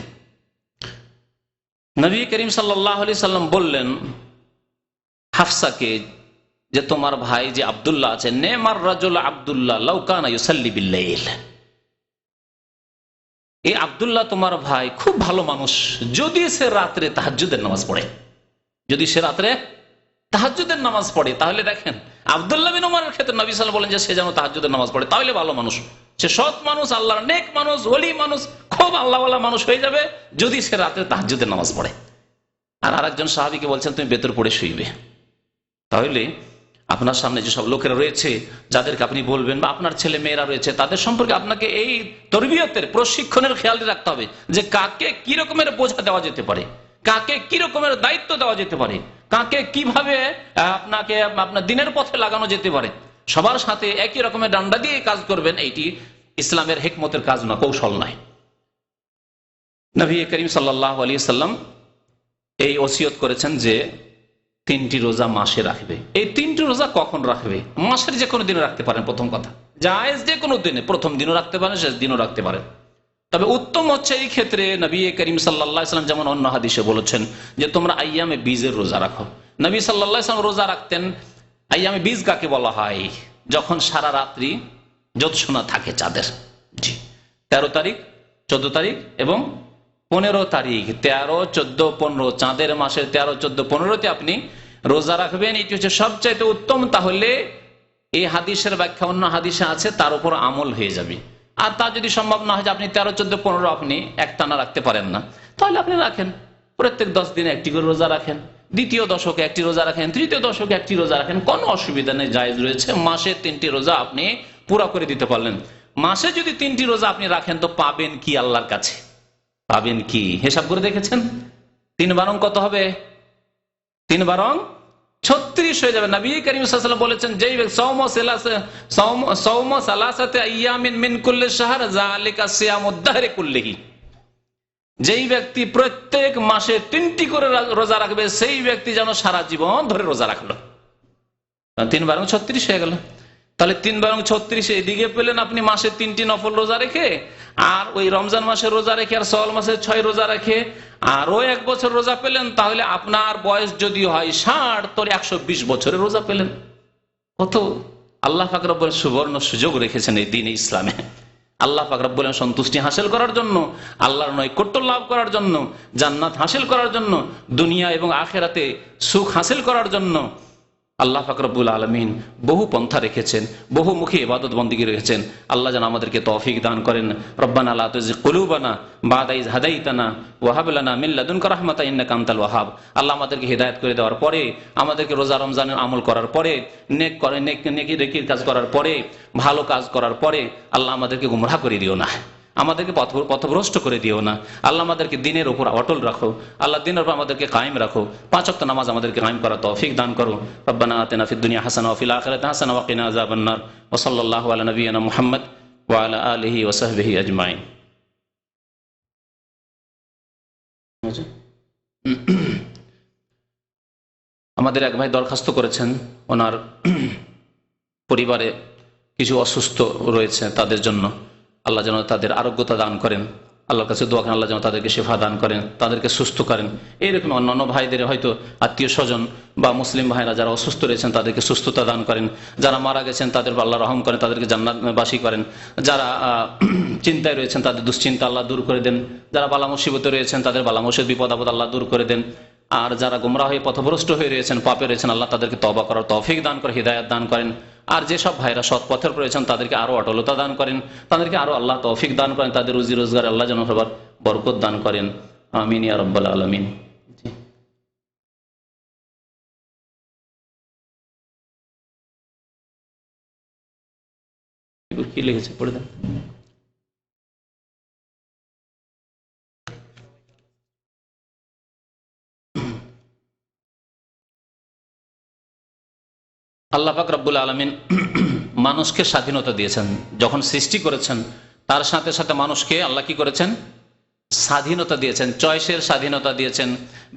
নবী করিম সাল্লাল্লাহু আলাইহি ওয়াসাল্লাম বললেন হাফসাকে যে তোমার ভাই যে আব্দুল্লাহ আছে, নেমার রাজুল আব্দুল্লাহ লাউ কানা ইউসাল্লি বিল-লাইল, এই আব্দুল্লাহ তোমার ভাই খুব ভালো মানুষ, যদি সে রাত্রে তাহাজ্জুদের নামাজ পড়ে, যদি সে রাত্রে তাহাজ্জুদের নামাজ পড়ে। তাহলে দেখেন আব্দুল্লাহ বিন ওমরের ক্ষেত্রে নবী সাল্লাল্লাহু আলাইহি ওয়াসাল্লাম বলেন যে সে যেন তাহাজ্জুদের নামাজ পড়ে, তাহলে ভালো মানুষ, সে সৎ মানুষ, আল্লাহর নেক মানুষ, ওলি মানুষ, খুব আল্লাহওয়ালা মানুষ হয়ে যাবে যদি সে রাতে তাহাজ্জুদের নামাজ পড়ে। আর আরেকজন সাহাবীকে বলছেন তুমি বেতর পড়ে শুইবে। তাহলে আপনার সামনে যেসব লোকেরা রয়েছে যাদেরকে আপনি বলবেন, বা আপনার ছেলে মেয়েরা রয়েছে, তাদের সম্পর্কে আপনাকে এই তরবিয়তের প্রশিক্ষণের খেয়াল রাখতে হবে যে কাকে কি রকমের বোঝা দেওয়া যেতে পারে, কাকে কি রকমের দায়িত্ব দেওয়া যেতে পারে, কাকে কিভাবে আপনাকে আপনার দিনের পথে লাগানো যেতে পারে। সবার সাথে একই রকমের ডান্ডা দিয়ে কাজ করবেন, এইটি ইসলামের হিকমতের কাজ না, কৌশল নয়। নবী করিম সাল্লাল্লাহু আলাইহি সাল্লাম এই ওসিয়ত করেছেন যে 3টি রোজা মাসে রাখবে। এই 3টি রোজা কখন রাখবে? মাসের যে কোনো দিনে রাখতে পারেন, প্রথম কথা জায়েজ, যে কোনো দিনে, প্রথম দিনও রাখতে পারেন, শেষ দিনও রাখতে পারেন। তবে উত্তম হচ্ছে এই ক্ষেত্রে নবী করিম সাল্লাল্লাহু আলাইহি সাল্লাম যেমন অন্য হাদিসে বলেছেন যে তোমরা আইয়ামে বীজের রোজা রাখো। নবী সাল্লাল্লাহু আলাইহি সাল্লাম রোজা রাখতেন। আইয়ামে বীজ কাকে বলা হয়? যখন সারা রাত্রি জ্যোৎস্না থাকে চাঁদের। জি, 13 তারিখ, 14 তারিখ এবং 15 তারিখ, 13, 14, 15, চাঁদের মাসের 13, 14, 15তে আপনি রোজা রাখবেন। এটি হচ্ছে সবচাইতে উত্তম। তাহলে এই হাদিসের ব্যাখ্যা অন্য হাদিসে আছে, তার উপর আমল হয়ে যাবে। আর তা যদি সম্ভব না হয় যে আপনি 13, 14, 15 আপনি একটানা রাখতে পারেন না, তাহলে আপনি রাখেন প্রত্যেক 10 দিনে একটি করে রোজা রাখেন, দ্বিতীয় দশকে একটি রোজা রাখেন, তৃতীয় দশকে একটি রোজা রাখেন, কোনো অসুবিধা নেই, জায়েজ রয়েছে। মাসে 3টি রোজা আপনি পুরা করে দিতে পারলেন। মাসে যদি 3টি রোজা আপনি রাখেন তো পাবেন কি আল্লাহর কাছে? পাবেন কি? হিসাব করে দেখেছেন? 3 বারং কত হবে? 3 বারং 36 হয়ে যাবে। নবী করিম সাল্লাল্লাহু আলাইহি ওয়াসাল্লাম বলেছেন যেই সওম সালাসাতে আইয়ামিন মিন কুল্লি শাহর যালিকা সিয়ামুদ দাহরি কুল্লিহি, যেই ব্যক্তি প্রত্যেক মাসে 3টি করে রোজা রাখবে সেই ব্যক্তি যেন সারা জীবন ধরে রোজা রাখলো। 3 বারং 36 হয়ে গেল। তাহলে 3 বারং 36 এদিকে পেলেন আপনি মাসে 3টি নফল রোজা রেখে, আর ওই রমজান মাসে রোজা রেখে, আর শাওয়াল মাসে 6 রোজা রেখে আরো 1 বছর রোজা পেলেন। তাহলে আপনার বয়স যদি হয় 60, তো 120 বছরের রোজা পেলেন। কত আল্লাহ পাক রব্বুল সুবর্ণ সুযোগ রেখেছেন এই দ্বীন ইসলামে। আল্লাহ পাক রব্বুল সন্তুষ্টি হাসিল করার জন্য, আল্লাহর নৈকট্য লাভ করার জন্য, জান্নাত হাসিল করার জন্য, দুনিয়া এবং আখিরাতে সুখ হাসিল করার জন্য আল্লাহ পাক রব্বুল আলামিন বহু পন্থা রেখেছেন, বহুমুখী ইবাদত বন্দেগী রেখেছেন। আল্লাহ যেন আমাদেরকে তৌফিক দান করেন। রব্বানা লা তুযিগ কুলুবানা বা'দা ইয হাদাইতানা ওয়া হাব লানা মিন লাদুনকা রাহমাতান ইন্নাকা আনতাল ওয়াহ্হাব। আল্লাহ আমাদেরকে হিদায়াত করে দেওয়ার পরে, আমাদেরকে রোজা রমজানের আমল করার পরে, নেকির কাজ করার পরে, ভালো কাজ করার পরে আল্লাহ আমাদেরকে গুমরাহ করে দিও না, আমাদেরকে পথভ্রষ্ট করে দিও না। আল্লাহ আমাদেরকে দিনের উপর অটল রাখো। আল্লাহ দিনের উপর আমাদেরকে কায়েম রাখো। 5 ওয়াক্ত নামাজ আমাদেরকে কায়েম করার তৌফিক দান করো। রব্বানা আতিনা ফিদ দুনিয়া হাসানাহ ওয়া ফিল আখিরাতি হাসানাহ ওয়া কিনা আযাবান নার। ওয়া সাল্লাল্লাহু আলা নাবিয়িনা মুহাম্মদ ওয়া আলা আলিহি ওয়া সাহবিহি আজমাইন। আমাদের এক ভাই দরখাস্ত করেছেন, ওনার পরিবারে কিছু অসুস্থ রয়েছে, তাদের জন্য আল্লাহ যেন তাদের আরোগ্যতা দান করেন। আল্লাহর কাছে দোয়া করেন আল্লাহ যেন তাদেরকে শিফা দান করেন, তাদেরকে সুস্থ করেন। এইরকম অন্যান্য ভাইদের হয়তো আত্মীয় স্বজন বা মুসলিম ভাইরা যারা অসুস্থ রয়েছেন তাদেরকে সুস্থতা দান করেন। যারা মারা গেছেন তাদের আল্লাহ রহম করেন, তাদেরকে জান্নাতবাসী করেন। যারা চিন্তায় রয়েছেন তাদের দুশ্চিন্তা আল্লাহ দূর করে দেন। যারা বালা মুসিবতে রয়েছেন তাদের বালা মুসিবত বিপদ আপদ আল্লাহ দূর করে দেন। আর যারা গোমরাহ হয়ে পথভ্রষ্ট হয়ে রয়েছেন, পাপে রয়েছেন, আল্লাহ তাদেরকে তওবা করার তৌফিক দান করে হিদায়াত দান করেন। আর যেসব ভাইরা সৎ পথের রয়েছেন তাদেরকে আরো অটলতা দান করেন, তাদেরকে আরো আল্লাহ তৌফিক দান করেন, তাদের রুজি রোজগার আল্লাহ যেন সবার বরকত দান করেন। আমিন ইয়া রাব্বাল আলামিন। কি লিখেছে পড়ে দেন। আল্লাহ পাক রব্বুল আলামিন মানুষকে স্বাধীনতা দিয়েছেন। যখন সৃষ্টি করেছেন তার সাথে সাথে মানুষকে আল্লাহ কি করেছেন? স্বাধীনতা দিয়েছেন। চয়েসের স্বাধীনতা দিয়েছেন,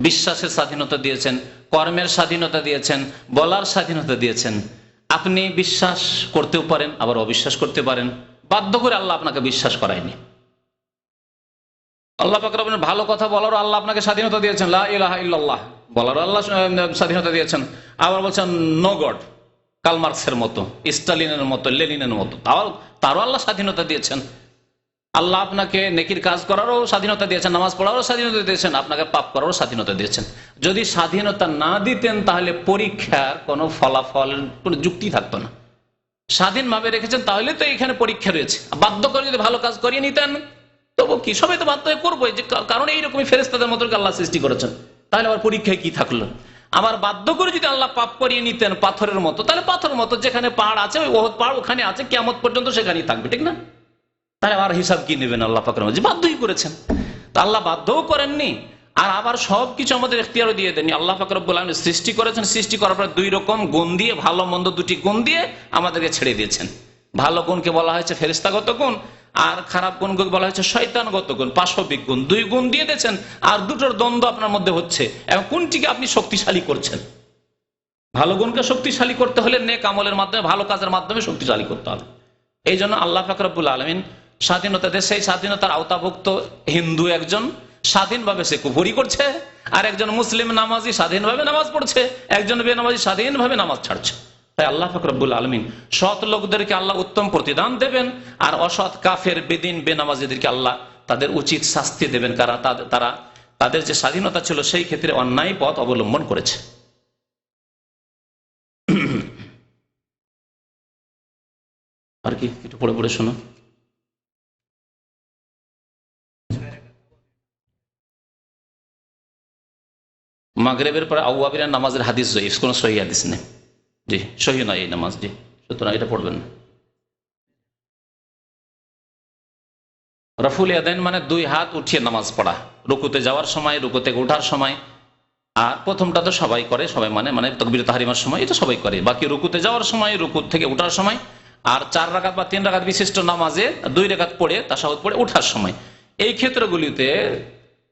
বিশ্বাসের স্বাধীনতা দিয়েছেন, কর্মের স্বাধীনতা দিয়েছেন, বলার স্বাধীনতা দিয়েছেন। আপনি বিশ্বাস করতেও পারেন, আবার অবিশ্বাস করতে পারেন। বাধ্য করে আল্লাহ আপনাকে বিশ্বাস করায়নি। আল্লাহ পাক রব্বুল ভালো কথা বলারও আল্লাহ আপনাকে স্বাধীনতা দিয়েছেন, লা ইলাহা ইল্লাল্লাহ বলারও আল্লাহ স্বাধীনতা দিয়েছেন। আবার বলছেন নো গড, কার্ল মার্কসের মতো, স্টালিনের মতো, লেনিনের মতো, তারও আল্লাহ স্বাধীনতা দিয়েছেন। আল্লাহ আপনাকে নেকির কাজ করারও স্বাধীনতা দিয়েছেন, নামাজ পড়ারও স্বাধীনতা দিয়েছেন, আপনাকে পাপ করারও স্বাধীনতা দিয়েছেন। যদি স্বাধীনতা না দিতেন তাহলে পরীক্ষার কোনো ফলাফল, কোনো যুক্তি থাকতো না। স্বাধীনভাবে রেখেছেন তাহলে তো এখানে পরীক্ষা রয়েছে। বাধ্য করে যদি ভালো কাজ করিয়ে নিতেন তবু কি, সবাই তো বাধ্য হয়ে করবো, যে কারণ এইরকমই ফেরেশতাদের মতো আল্লাহ সৃষ্টি করেছেন। তাহলে আবার পরীক্ষায় কি থাকলো? আবার বাধ্য করে যদি আল্লাহ পাপ করিয়ে নিতেন পাথরের মতো, তাহলে পাথরের মতো যেখানে পাহাড় আছে, ওই ওহদ পাহাড় ওখানে আছে, কিয়ামত পর্যন্ত সেখানেই থাকবে, ঠিক না? তাহলে আর হিসাব কি নেবেন আল্লাহ পাকের মধ্যে? বাধ্যই করেছেন। তা আল্লাহ বাধ্যও করেননি, আর আবার সবকিছু আমাদের এখতিয়ারও দিয়ে দেননি। আল্লাহ পাক রব্বুল আলামিন সৃষ্টি করেছেন, সৃষ্টি করার পর 2 রকম গুণ দিয়ে, ভালো মন্দ 2টি গুণ দিয়ে আমাদেরকে ছেড়ে দিয়েছেন। ভালো গুণকে বলা হয়েছে ফেরেশতাগত গুণ, আর খারাপ গুণকে বলা হয়েছে শয়তানগত গুণ, পাশবিক গুণ। 2 গুণ দিয়ে দিয়েছেন আর দুটোর দ্বন্দ্ব আপনার মধ্যে হচ্ছে, এবং কোনটিকে আপনি শক্তিশালী করছেন? ভালো গুণকে শক্তিশালী করতে হলে নেক আমলের মাধ্যমে, ভালো কাজের মাধ্যমে শক্তিশালী করতে হবে। এই জন্য আল্লাহ পাক রব্বুল আলামিন স্বাধীনতা দেয়, সেই স্বাধীনতার আওতাভুক্ত হিন্দু একজন স্বাধীনভাবে সে কুফরি করছে, আর একজন মুসলিম নামাজি স্বাধীনভাবে নামাজ পড়ছে, একজন বেনামাজি স্বাধীনভাবে নামাজ ছাড়ছে। তাই আল্লাহ পাক রব্বুল আলামিন সৎ লোকদেরকে আল্লাহ উত্তম প্রতিদান দেবেন, আর অসৎ কাফের বেদিন বেনামাজিদেরকে আল্লাহ তাদের উচিত শাস্তি দেবেন, কারণ তারা তাদের যে স্বাধীনতা ছিল সেই ক্ষেত্রে অন্যায় পথ অবলম্বন করেছে। আর কি একটু পড়ে পড়ে শোনো। মাগরিবের পরে আউয়াবিরা নামাজের হাদিস জয়ীফ, কোন সহি হাদিস নেই, জি সহি নয় এই নামাজ, জি সুতরাং এটা পড়বেন না। রফুল ইয়াদাইন মানে 2 হাত উঠিয়ে নামাজ পড়া, রুকুতে যাওয়ার সময়, রুকু থেকে ওঠার সময়। আর প্রথমটা তো সবাই করে, সবাই মানে তাকবীর তাহরিমার সময় এটা সবাই করে। বাকি রুকুতে যাওয়ার সময়, রুকু থেকে ওঠার সময়, আর 4 রাকাত বা 3 রাকাত বিশিষ্ট নামাজে 2 রাকাত পড়ে তাশাহুদ পড়ে ওঠার সময়। এই ক্ষেত্রগুলিতে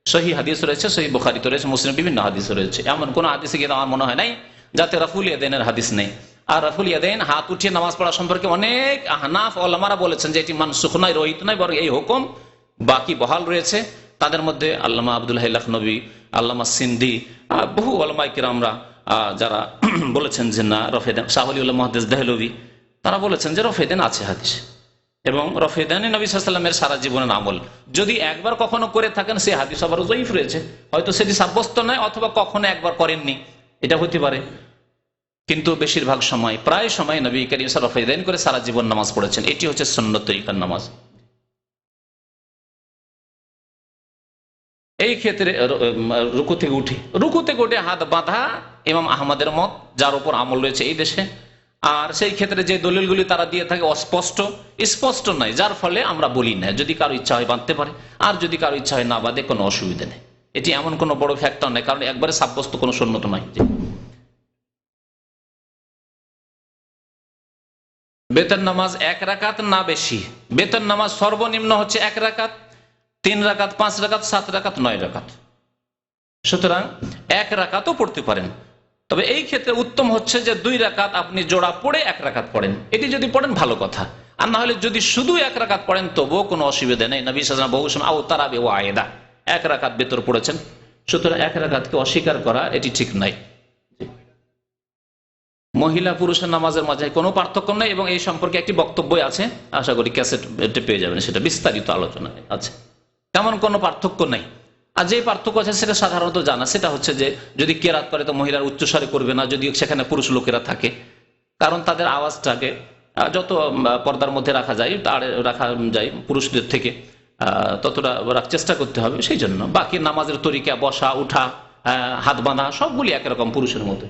সহি হাদিস রয়েছে, সহি বুখারীতে রয়েছে, মুসলিম বিভিন্ন হাদিস রয়েছে। এমন কোন হাদিসে গিয়ে আমার মনে হয় নাই যাতে রাফুল ইয়াদাইনের হাদিস নেই। আর রাফুল ইয়াদাইন হাত উঠিয়ে নামাজ পড়া সম্পর্কে অনেক আহনাফ ওলামারা বলেছেন যে এটি মানসুখ নয়, রহিত নয়, বরং এই হুকুম বাকি বহাল রয়েছে। তাদের মধ্যে আল্লামা আব্দুল হাই লাখনবী, আল্লামা সিন্দি, বহু ওলামায়ে কিরামরা যারা বলেছেন যে না রফেদান, শাহ ওলিউল্লাহ মুহাদ্দিস দেহলভী, তারা বলেছেন যে রফেদান আছে হাদিস, এবং রফেদানে নবী সাল্লাল্লাহু আলাইহি ওয়াসাল্লামের সারা জীবনের আমল। যদি একবার কখনো করে থাকেন সেই হাদিস আবার জয়ীফ রয়েছে, হয়তো সেটি সাব্যস্ত নয়, অথবা কখনো একবার করেননি, এটা হতে পারে। কিন্তু বেশিরভাগ সময়, প্রায় সময় নবী করিম সাল্লাল্লাহু আলাইহি ওয়াসাল্লাম রফেদান করে সারা জীবন নামাজ পড়েছেন। এটি হচ্ছে সুন্নত তরিকার নামাজ। এই ক্ষেত্রে রুকু থেকে উঠে হাত বাঁধা ইমাম আহমদের মত, যার উপর আমল রয়েছে এই দেশে। আর সেই ক্ষেত্রে যে দলিলগুলি তারা দিয়ে থাকে স্পষ্ট নয়, যার ফলে আমরা বলি না। যদি কারো ইচ্ছা হয় বাঁধতে পারে, আর যদি কারো ইচ্ছা হয় না বাঁধে, কোনো অসুবিধা নেই। এটি এমন কোনো বড় ফ্যাক্টর নয়, কারণ একবারে সাব্যস্ত কোনো সুন্নত নয়। বেতন নামাজ 1 রাকাত না বেশি। বেতন নামাজ সর্বনিম্ন হচ্ছে 1 রাকাত, 3 রাকাত, 5 রাকাত, 7 রাকাত, 9 রাকাত। সুতরাং 1 রাকাতও পড়তে পারেন, তবে এই ক্ষেত্রে উত্তম হচ্ছে যে 2 রাকাত আপনি জোড়া পড়ে 1 রাকাত পড়েন। এটি যদি পড়েন ভালো কথা, আর না হলে যদি শুধু 1 রাকাত পড়েন তবুও কোনো অসুবিধা নেই। নবী সাল্লাল্লাহু আলাইহি ওয়াসাল্লাম বহু সময় আওতারাবে ওয়াইদা 1 রাকাত বেতর পড়েছেন। সুতরাং 1 রাকাতকে অস্বীকার করা এটি ঠিক নাই। মহিলা পুরুষের নামাজের মাঝে কোনো পার্থক্য নেই, এবং এই সম্পর্কে একটি বক্তব্য আছে, আশা করি ক্যাসেট পেয়ে যাবেন, সেটা বিস্তারিত আলোচনা আছে। তেমন কোনো পার্থক্য নেই। আর যে পার্থক্য আছে সেটা সাধারণত জানা, সেটা হচ্ছে যে যদি কেরাত করে তো মহিলার উচ্চস্বরে করবে না, যদি সেখানে পুরুষ লোকেরা থাকে, কারণ তাদের আওয়াজটাকে যত পর্দার মধ্যে রাখা যায় পুরুষদের থেকে, ততটা রাখার চেষ্টা করতে হবে। সেই জন্য বাকি নামাজের তরিকা, বসা, উঠা, হাত বাঁধা সবগুলি একরকম পুরুষের মতো।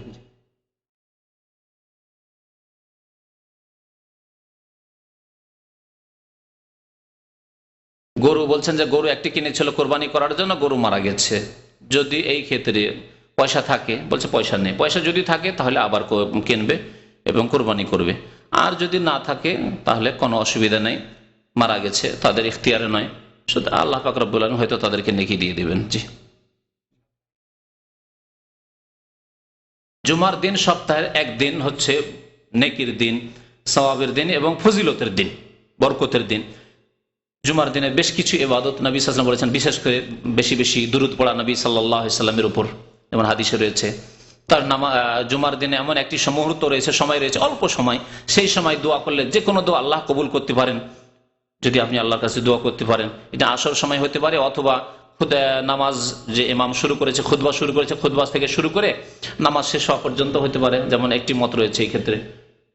গরু বলছেন যে গরু একটি কিনেছিল কোরবানি করার জন্য, গরু মারা গেছে। যদি এই ক্ষেত্রে পয়সা থাকে, বলছে পয়সা নেই, পয়সা যদি থাকে তাহলে আবার কিনবে এবং কোরবানি করবে। আর যদি না থাকে তাহলে কোনো অসুবিধা নেই, মারা গেছে, তাদের ইখতিয়ারে নয়, শুধু আল্লাহ পাক রব্বুল আলামিন হয়তো তাদেরকে নেকি দিয়ে দিবেন। জি। জুমার দিন সপ্তাহের 1 দিন হচ্ছে নেকির দিন, সওয়াবের দিন এবং ফজিলতের দিন, বরকতের দিন। জুমার দিনে বেশ কিছু ইবাদত নবী সাল্লাল্লাহু আলাইহি ওয়াসাল্লাম বলেছেন, বিশেষ করে বেশি বেশি দুরূদ পড়া নবী সাল্লাল্লাহু আলাইহি ওয়াসাল্লামের উপর, যেমন হাদিসে রয়েছে। তার জুমার দিনে এমন একটি মুহূর্ত রয়েছে, সময় রয়েছে, অল্প সময়, সেই সময় দোয়া করলে যে কোনো দোয়া আল্লাহ কবুল করতে পারেন। যদি আপনি আল্লাহর কাছে দোয়া করতে পারেন, এটা আসর সময় হতে পারে, অথবা নামাজ যে ইমাম শুরু করেছে, খুতবা শুরু করেছে, খুতবা থেকে শুরু করে নামাজ শেষ হওয়া পর্যন্ত হতে পারে, যেমন একটি মত রয়েছে এই ক্ষেত্রে।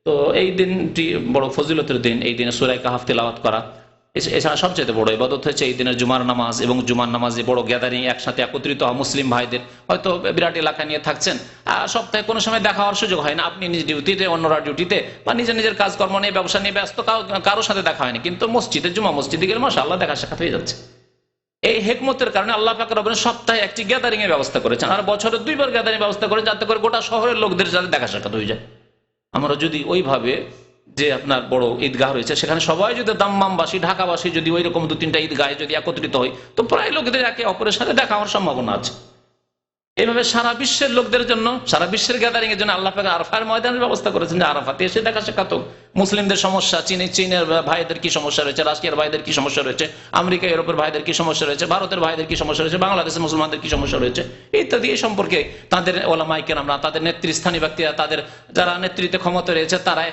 তো এই দিনটি বড় ফজিলতের দিন। এই দিনে সূরা কাহফ তিলাওয়াত করা, এছাড়া সবচেয়ে বড় ইবাদত হচ্ছে এই দিনের জুমার নামাজ, এবং জুমার নামাজে বড় গ্যাদারিং, একসাথে একত্রিত হওয়া মুসলিম ভাইদের। হয়তো বিরাট এলাকা নিয়ে থাকছেন, সপ্তাহে কোনো সময় দেখা হওয়ার সুযোগ হয় না, আপনি নিজ ডিউটিতে, অন্যরা ডিউটিতে, বা নিজের কাজকর্ম নিয়ে, ব্যবসা নিয়ে ব্যস্ত, কারোর সাথে দেখা হয়নি, কিন্তু মসজিদে, জুমা মসজিদে গেলে মাশাআল্লাহ দেখা সাক্ষাৎ হয়ে যাচ্ছে। এই হিকমতের কারণে আল্লাহ পাক রব্বুল আলামিন সপ্তাহে একটি গ্যাদারিং এর ব্যবস্থা করেছেন, আর বছরে 2 বার গ্যাদারিং ব্যবস্থা করেন, যাতে করে গোটা শহরের লোকদের সাথে দেখা সাক্ষাৎ হয়ে যায়। আমরা যদি ওইভাবে যে আপনার বড় ঈদগাহ রয়েছে, সেখানে সবাই যদি দাম্মামবাসী, ঢাকাবাসী যদি ওই রকম 2-3টা ঈদগাহে যদি একত্রিত হয়, তো প্রায় লোকেদের একে অপরের সাথে দেখা হওয়ার সম্ভাবনা আছে। এইভাবে সারা বিশ্বের লোকদের জন্য, সারা বিশ্বের গ্যাদারিং এর জন্য আল্লাহ পাক আরাফার ময়দানের ব্যবস্থা করেছেন, যে আরাফাতে এসে দেখা সাক্ষাৎ। মুসলিমদের সমস্যা, চীনের ভাইদের কি সমস্যা রয়েছে, রাশিয়ার ভাইদের কি সমস্যা রয়েছে, আমেরিকা ইউরোপের ভাইদের কি সমস্যা রয়েছে, ভারতের ভাইদের কি সমস্যা রয়েছে, বাংলাদেশের মুসলমানদের কি সমস্যা রয়েছে ইত্যাদি, এই সম্পর্কে তাদের ওলামায়ে কেরামরা, তাদের নেতৃস্থানীয় ব্যক্তিরা, তাদের যারা নেতৃত্বে ক্ষমতা রয়েছে, তারা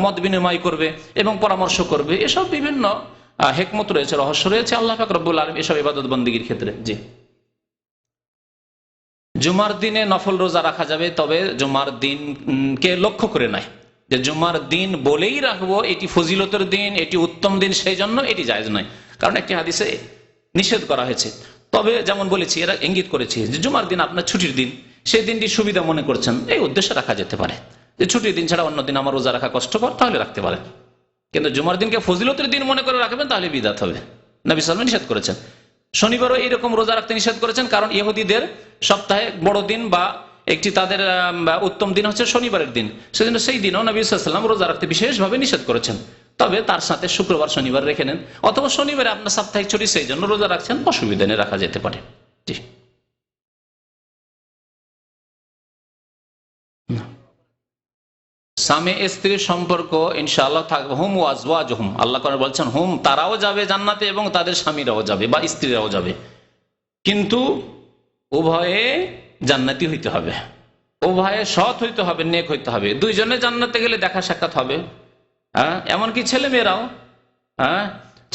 মত বিনিময় করবে এবং পরামর্শ করবে। এসব বিভিন্ন হেকমত রয়েছে, রহস্য রয়েছে আল্লাহ পাক রব্বুল আলামিন এসব ইবাদত বন্দেগীর ক্ষেত্রে। জি, জুমার দিনে নফল রোজা রাখা যাবে, তবে জুমার দিনকে লক্ষ্য করে নয়, যে জুমার দিন বলেই রাখবো এটি ফজিলতের দিন, এটি উত্তম দিন, সেই জন্য এটি জায়েজ নয়। কারণ একটি হাদিসে নিষেধ করা হয়েছে। তবে যেমন বলেছি, এরা ইঙ্গিত করেছে যে জুমার দিন আপনার ছুটির দিন, সেই দিনটি সুবিধা মনে করছেন, এই উদ্দেশ্যে রাখা যেতে পারে। যে ছুটির দিন ছাড়া অন্য দিন আমার রোজা রাখা কষ্টকর, তাহলে রাখতে পারেন। কিন্তু জুমার দিনকে ফজিলতের দিন মনে করে রাখবেন, তাহলে বিদআত হবে। নবী সাল্লাল্লাহু আলাইহি ওয়াসাল্লাম নিষেধ করেছেন। শনিবারও এইরকম রোজা রাখতে নিষেধ করেছেন, কারণ ইহুদিদের সপ্তাহে বড় দিন বা একটি তাদের উত্তম দিন হচ্ছে শনিবারের দিন, সেজন্য সেই দিনও নবী সাল্লাল্লাহু আলাইহি ওয়াসাল্লাম রোজা রাখতে বিশেষভাবে নিষেধ করেছেন। তবে তার সাথে শুক্রবার শনিবার রেখে নেন, অথবা শনিবারে আপনার সাপ্তাহিক ছুটি, সেই জন্য রোজা রাখছেন, অসুবিধা নেই, রাখা যেতে পারে। জি, স্বামী স্ত্রীর সম্পর্ক ইনশাআল্লাহ থাকবে। হুম ওয়াজওয়াজহুম, আল্লাহ কোরআনে বলছেন হুম, তারাও যাবে জান্নাতে এবং তাদের স্বামীরাও যাবে বা স্ত্রীরাও যাবে, কিন্তু উভয়ে জান্নাতি হইতে হবে, উভয়ে সৎ হইতে হবে, নেক হইতে হবে। দুইজনে জান্নাতে গেলে দেখা সাক্ষাৎ হবে। এমনকি ছেলে মেয়েরাও,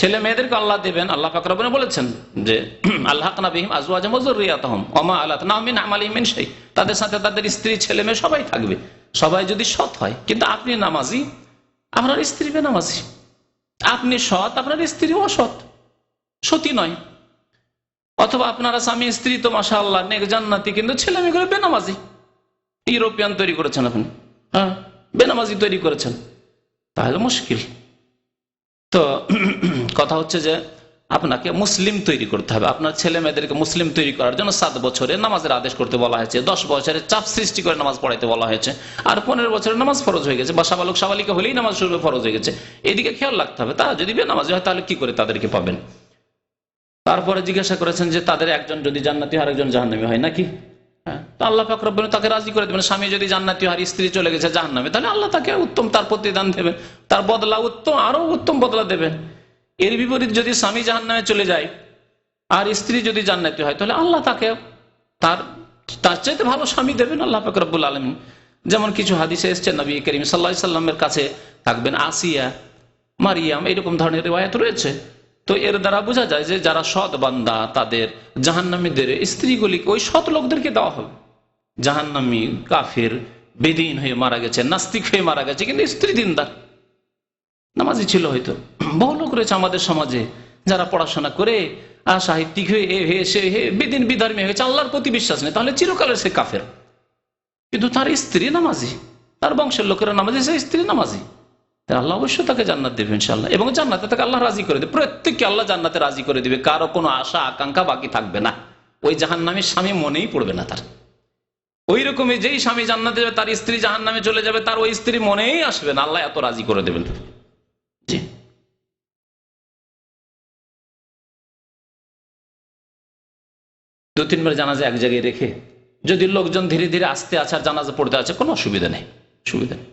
ছেলে মেয়েদেরকে আল্লাহ দেবেন। আল্লাহ পাক রব্বুল বলেছেন যে আল্লাহনা বিহিম আজওয়াজাহুম ওয়া যুররিয়াতাহুম ওয়া মা আলাতনাহুম মিন আমালিহিম মিন শাই, তাদের সাথে তাদের স্ত্রী, ছেলে মেয়ে সবাই থাকবে, সবাই যদি সৎ হয়। কিন্তু আপনি নামাজি, আপনার স্ত্রী বেনামাজি, আপনি সৎ, আপনার স্ত্রী অসৎ, সতী নয়, অথবা আপনারা স্বামী স্ত্রী তো মাশাআল্লাহ নেক জান্নাতি, কিন্তু ছেলে মেয়েগুলো বেনামাজি, ইউরোপিয়ান তৈরি করেছেন আপনি, বেনামাজি তৈরি করেছেন, তাহলে মুশকিল। তো কথা হচ্ছে যে আপনাকে মুসলিম তৈরি করতে হবে। আপনার ছেলে মেয়েদেরকে মুসলিম তৈরি করার জন্য 7 বছরে নামাজের আদেশ করতে বলা হয়েছে, 10 বছরে চাপ সৃষ্টি করে নামাজ পড়াইতে বলা হয়েছে, আর 15 বছরে নামাজ ফরজ হয়ে গেছে, বা সাবালক সাবালিকা হলেই নামাজ শুরু ফরজ হয়ে গেছে। এদিকে খেয়াল রাখতে হবে। তারা যদি বেনামাজি হয়, তাহলে কি করে তাদেরকে পাবেন? তারপরে জিজ্ঞাসা করেছেন যে তাদের একজন যদি জান্নাতি হয়, আরেকজন জাহান্নামী হয় নাকি? তো আল্লাহ পাক রব্বুল তাকে রাজি করে দেবেন। স্বামী যদি জান্নাতি হয়, স্ত্রী চলে গেছে জাহান্নামে, তাহলে আল্লাহ তাকে উত্তম তার প্রতিদান দেবেন, তার বদলা উত্তম, আরো উত্তম বদলা দেবেন। এর বিপরীত যদি স্বামী জাহান্নামে চলে যায় আর স্ত্রী যদি জান্নাতি হয়, তাহলে আল্লাহ তাকে তার চাইতে ভালো স্বামী দেবেন আল্লাহ পাক রব্বুল আলামিন। যেমন কিছু হাদিসে এসেছে, নবী করিম সাল্লাল্লাহু আলাইহি ওয়াসাল্লামের কাছে থাকবেন আসিয়া, মারিয়াম, এরকম ধরনের রিওয়ায়াত রয়েছে। তো এর দ্বারা বোঝা যায় যে যারা সৎ বান্দা, তাদের জাহান্নামীদের স্ত্রীগুলিকে ওই সৎ লোকদেরকে দেওয়া হবে। জাহান্নামী, কাফির, বেদিন হয়ে মারা গেছে, নাস্তিক হয়ে মারা গেছে, কিন্তু স্ত্রী দিনদার, নামাজি ছিল। হয়তো বহু লোক রয়েছে আমাদের সমাজে যারা পড়াশোনা করে সাহিত্যিক হয়ে সে বেদিন বিধর্মী হয়েছে, আল্লাহর প্রতি বিশ্বাস নেই, তাহলে চিরকালের সে কাফের। কিন্তু তার স্ত্রী নামাজি, তার বংশের লোকেরা নামাজি, সে স্ত্রী নামাজি, আল্লাহ অবশ্যই তাকে জান্নাত দেবে ইনশাআল্লাহ। এবং জান্নাতে তাকে আল্লাহ রাজি করে দেবে, প্রত্যেককে আল্লাহ জান্নাতে রাজি করে দিবে, কারো কোনো আশা আকাঙ্ক্ষা বাকি থাকবে না। ওই জাহান্নামী স্বামী মনেই পড়বে না তার। ওই রকমই যেই স্বামী জান্নাতে যাবে, তার স্ত্রী জাহান্নামে চলে যাবে, তার ওই স্ত্রী মনেই আসবে না, আল্লাহ এত রাজি করে দেবেন। জি, 2-3 বার জানাজা এক জায়গায় রেখে যদি লোকজন ধীরে ধীরে আসতে আছে আর জানাজা পড়তে আছে, কোনো অসুবিধা নেই, সুবিধা নেই।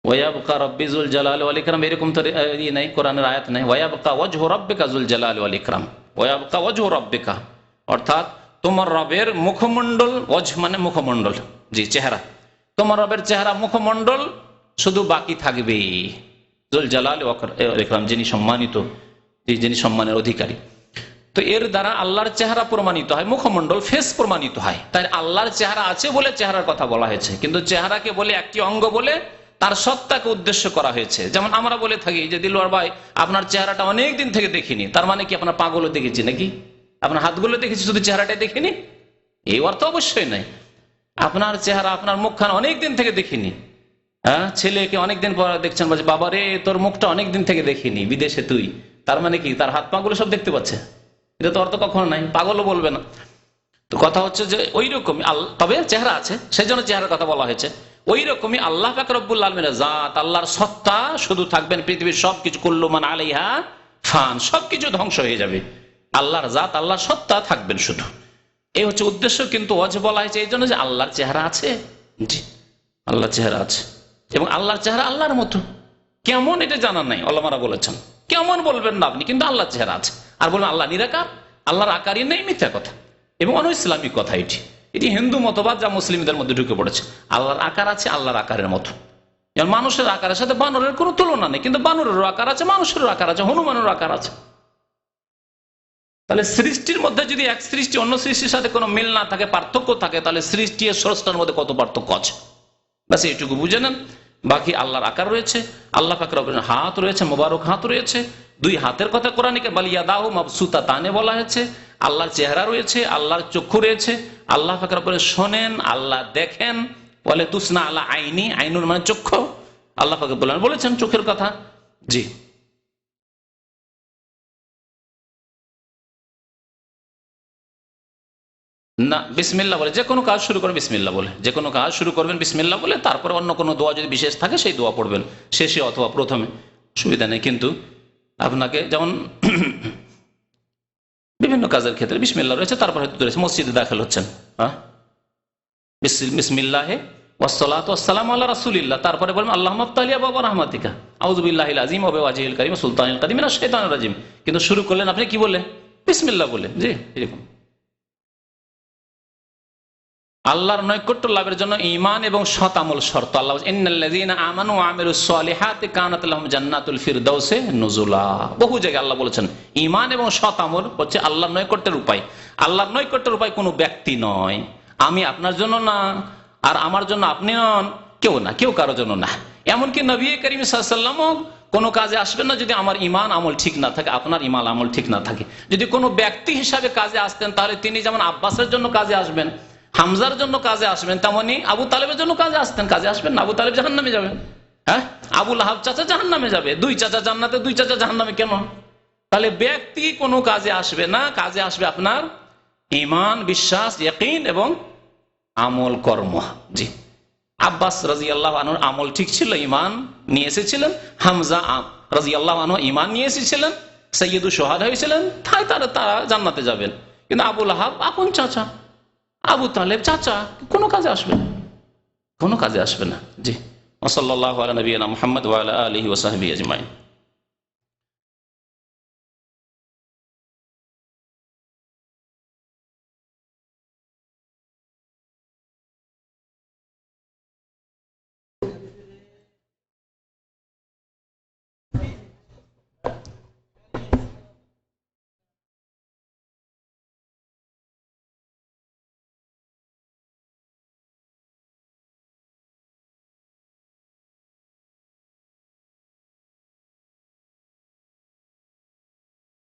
ওয়ায়াবকা রব্বি যুল জালালি ওয়াল ইকরাম, এরকম তো নাই, কোরআনের আয়াত নাই। ওয়ায়াবকা ওয়াজহু রাব্বিকা যুল জালালি ওয়াল ইকরাম, ওয়ায়াবকা ওয়াজহু রাব্বিকা, অর্থাৎ তোমার রবের মুখমণ্ডল, ওয়াজহ মানে মুখমণ্ডল, জি চেহারা, তোমার রবের চেহারা মুখমণ্ডল শুধু বাকি থাকবে। যুল জালালি ওয়াল ইকরাম, যিনি সম্মানিত, যিনি সম্মানের অধিকারী। তো এর দ্বারা আল্লাহর চেহারা প্রমাণিত হয়, মুখমণ্ডল ফেস প্রমাণিত হয়। তাই আল্লাহর চেহারা আছে বলে চেহারার কথা বলা হয়েছে, কিন্তু চেহারাকে বলে একটি অঙ্গ বলে তার সত্তাকে উদ্দেশ্য করা হয়েছে। যেমন আমরা বলে থাকি যে দিলওয়ার ভাই আপনার চেহারাটা অনেক দিন থেকে দেখিনি, তার মানে কি আপনার পাগুলো দেখেছি নাকি, আপনার হাতগুলো দেখেছি, শুধু চেহারাটাই দেখিনি, এই অর্থ অবশ্যই নাই। আপনার চেহারা, আপনার মুখখানা অনেকদিন থেকে দেখিনি। ছেলেকে অনেকদিন পর দেখছেন, বলছে বাবা রে তোর মুখটা অনেকদিন থেকে দেখিনি, বিদেশে তুই, তার মানে কি তার হাত পাগুলো সব দেখতে পাচ্ছে? এটা তো অর্থ কখনো নাই, পাগলও বলবে না। তো কথা হচ্ছে যে ওই রকমই তবে চেহারা আছে, সেই জন্য চেহারার কথা বলা হয়েছে। ওই রকমই আল্লাহ পাক রব্বুল আলামিনের জাত, আল্লাহর সত্তা শুধু থাকবেন, পৃথিবীর সবকিছু কুল্লু মান আলাইহা ফান, সবকিছু ধ্বংস হয়ে যাবে, আল্লাহর জাত আল্লাহর সত্তা থাকবেন শুধু। এই হচ্ছে উদ্দেশ্য। কিন্তু ওয়াজ বলা হয়েছে এই জন্য যে আল্লাহর চেহারা আছে। জি, আল্লাহর চেহারা আছে, এবং আল্লাহর চেহারা আল্লাহর মতো। কেমন এটা জানা নাই, ওলামারা বলেছেন। কেমন বলবেন না আপনি, কিন্তু আল্লাহর চেহারা আছে। আর বলবেন আল্লাহ নিরাকার, আল্লাহর আকারই নেই, মিথ্যা কথা এবং অনইসলামিক কথা। এটি হিন্দু মতবাদ যা মুসলিমদের মধ্যে ঢুকে পড়েছে। আল্লাহর আকার আছে, আল্লাহর আকারের মতো। যেমন মানুষের আকারের সাথে বানরের কোনো তুলনা নেই, কিন্তু বানরেরও আকার আছে, মানুষেরও আকার আছে, হনুমানেরও আকার আছে। তাহলে সৃষ্টির মধ্যে যদি এক সৃষ্টি অন্য সৃষ্টির সাথে কোনো মিল না থাকে, পার্থক্য থাকে, তাহলে সৃষ্টি আর স্রষ্টার মধ্যে কত পার্থক্য আছে, ব্যাস এইটুকু বুঝে নেন। বাকি আল্লাহর আকার রয়েছে, আল্লাহ পাক রব্বুল হাত রয়েছে, মোবারক হাত রয়েছে, দুই হাতের কথা কোরআনে বালিয়াদাহু মাবসুতাতানে বলা হয়েছে। আল্লাহর চেহারা রয়েছে, আল্লাহর চক্ষু রয়েছে, আল্লাহ পাক রব্বুল শোনেন, আল্লাহ দেখেন। বলে তুসনা আলা আইনি, আইনুর মানে চক্ষু, আল্লাহ পাক রব্বুল বলেছেন চোখের কথা। জি, না বিসমিল্লাহ বলে যে কোনো কাজ শুরু করবেন, বিসমিল্লাহ বলে যে কোনো কাজ শুরু করবেন, বিসমিল্লাহ বলে। তারপরে অন্য কোনো দোয়া যদি বিশেষ থাকে সেই দোয়া পড়বেন শেষে অথবা প্রথমে, সুবিধা নেই। কিন্তু আপনাকে যেমন বিভিন্ন কাজের ক্ষেত্রে বিসমিল্লাহ রয়েছে, তারপর হয়তো রয়েছে মসজিদে দাখিল হচ্ছেন, হ্যাঁ বিসমিল্লাহে ওয়াসসালাতু ওয়াসসালামু আলা রাসূলিল্লাহ, তারপরে বলবেন আল্লাহুম্মা আফতালি আবওয়াবা রাহমাতিকা আউযু বিল্লাহিল আযীম ওয়া বিওয়াজহিল কারীম সুলতানিল কাদিম মিনাশ শাইতানির রাজীম। কিন্তু শুরু করলেন আপনি কি বললেন? বিসমিল্লাহ বলে। জি, এরকম। আল্লাহর নৈকট্য লাভের জন্য ঈমান এবং সৎ আমল শর্ত। আল্লাহ ইন্নাল্লাযীনা আমানু ওয়া আমিলুস সলিহাতি কানাত লাহুম জান্নাতুল ফিরদাউসি নুজুলা। বহু জায়গায় আল্লাহ বলেছেন ঈমান এবং সৎ আমল হচ্ছে আল্লাহর নৈকট্যের উপায়। আল্লাহর নৈকট্যের উপায় কোনো ব্যক্তি নয়, আমি আপনার জন্য না, আর আমার জন্য আপনি নন, কেউ না, কেউ কারোর জন্য না। এমনকি নবী করিম সাল্লাল্লাহু আলাইহি ওয়াসাল্লামও কোনো কাজে আসবেন না যদি আমার ঈমান আমল ঠিক না থাকে, আপনার ঈমান আমল ঠিক না থাকে। যদি কোনো ব্যক্তি হিসাবে কাজে আসতেন তাহলে তিনি যেমন আব্বাসের জন্য কাজে আসবেন, হামজার জন্য কাজে আসবেন, তেমনি আবু তালেবের জন্য কাজে আসতেন। কাজে আসবেন না, আবু তালেব জাহান্নামে যাবেন। হ্যাঁ, আবু লাহাব চাচা জাহান্নামে যাবে, দুই চাচা জান্নাতে, দুই চাচা জাহান্নামে। কেন? তাহলে ব্যক্তি কোনো কাজে আসবে না, কাজে আসবে আপনার ঈমান, বিশ্বাস, ইয়াকিন এবং আমল কর্ম। জি, আব্বাস রাদিয়াল্লাহু আনহুর আমল ঠিক ছিল, ঈমান নিয়ে এসেছিলেন। হামজা রাদিয়াল্লাহু আনহু ঈমান নিয়ে এসেছিলেন, সাইয়্যিদুশ শুহাদা হয়েছিলেন, তাই তারা জান্নাতে যাবেন। কিন্তু আবু লাহাব আপন চাচা, আবু তালেব চাচা, কোনো কাজে আসবে না, কোনো কাজে আসবে না। জি, ওয়া সাল্লাল্লাহু আলা নবিয়িনা মুহাম্মদ ওয়া আলা আলিহি ওয়া সাহবিহি আজমাইন।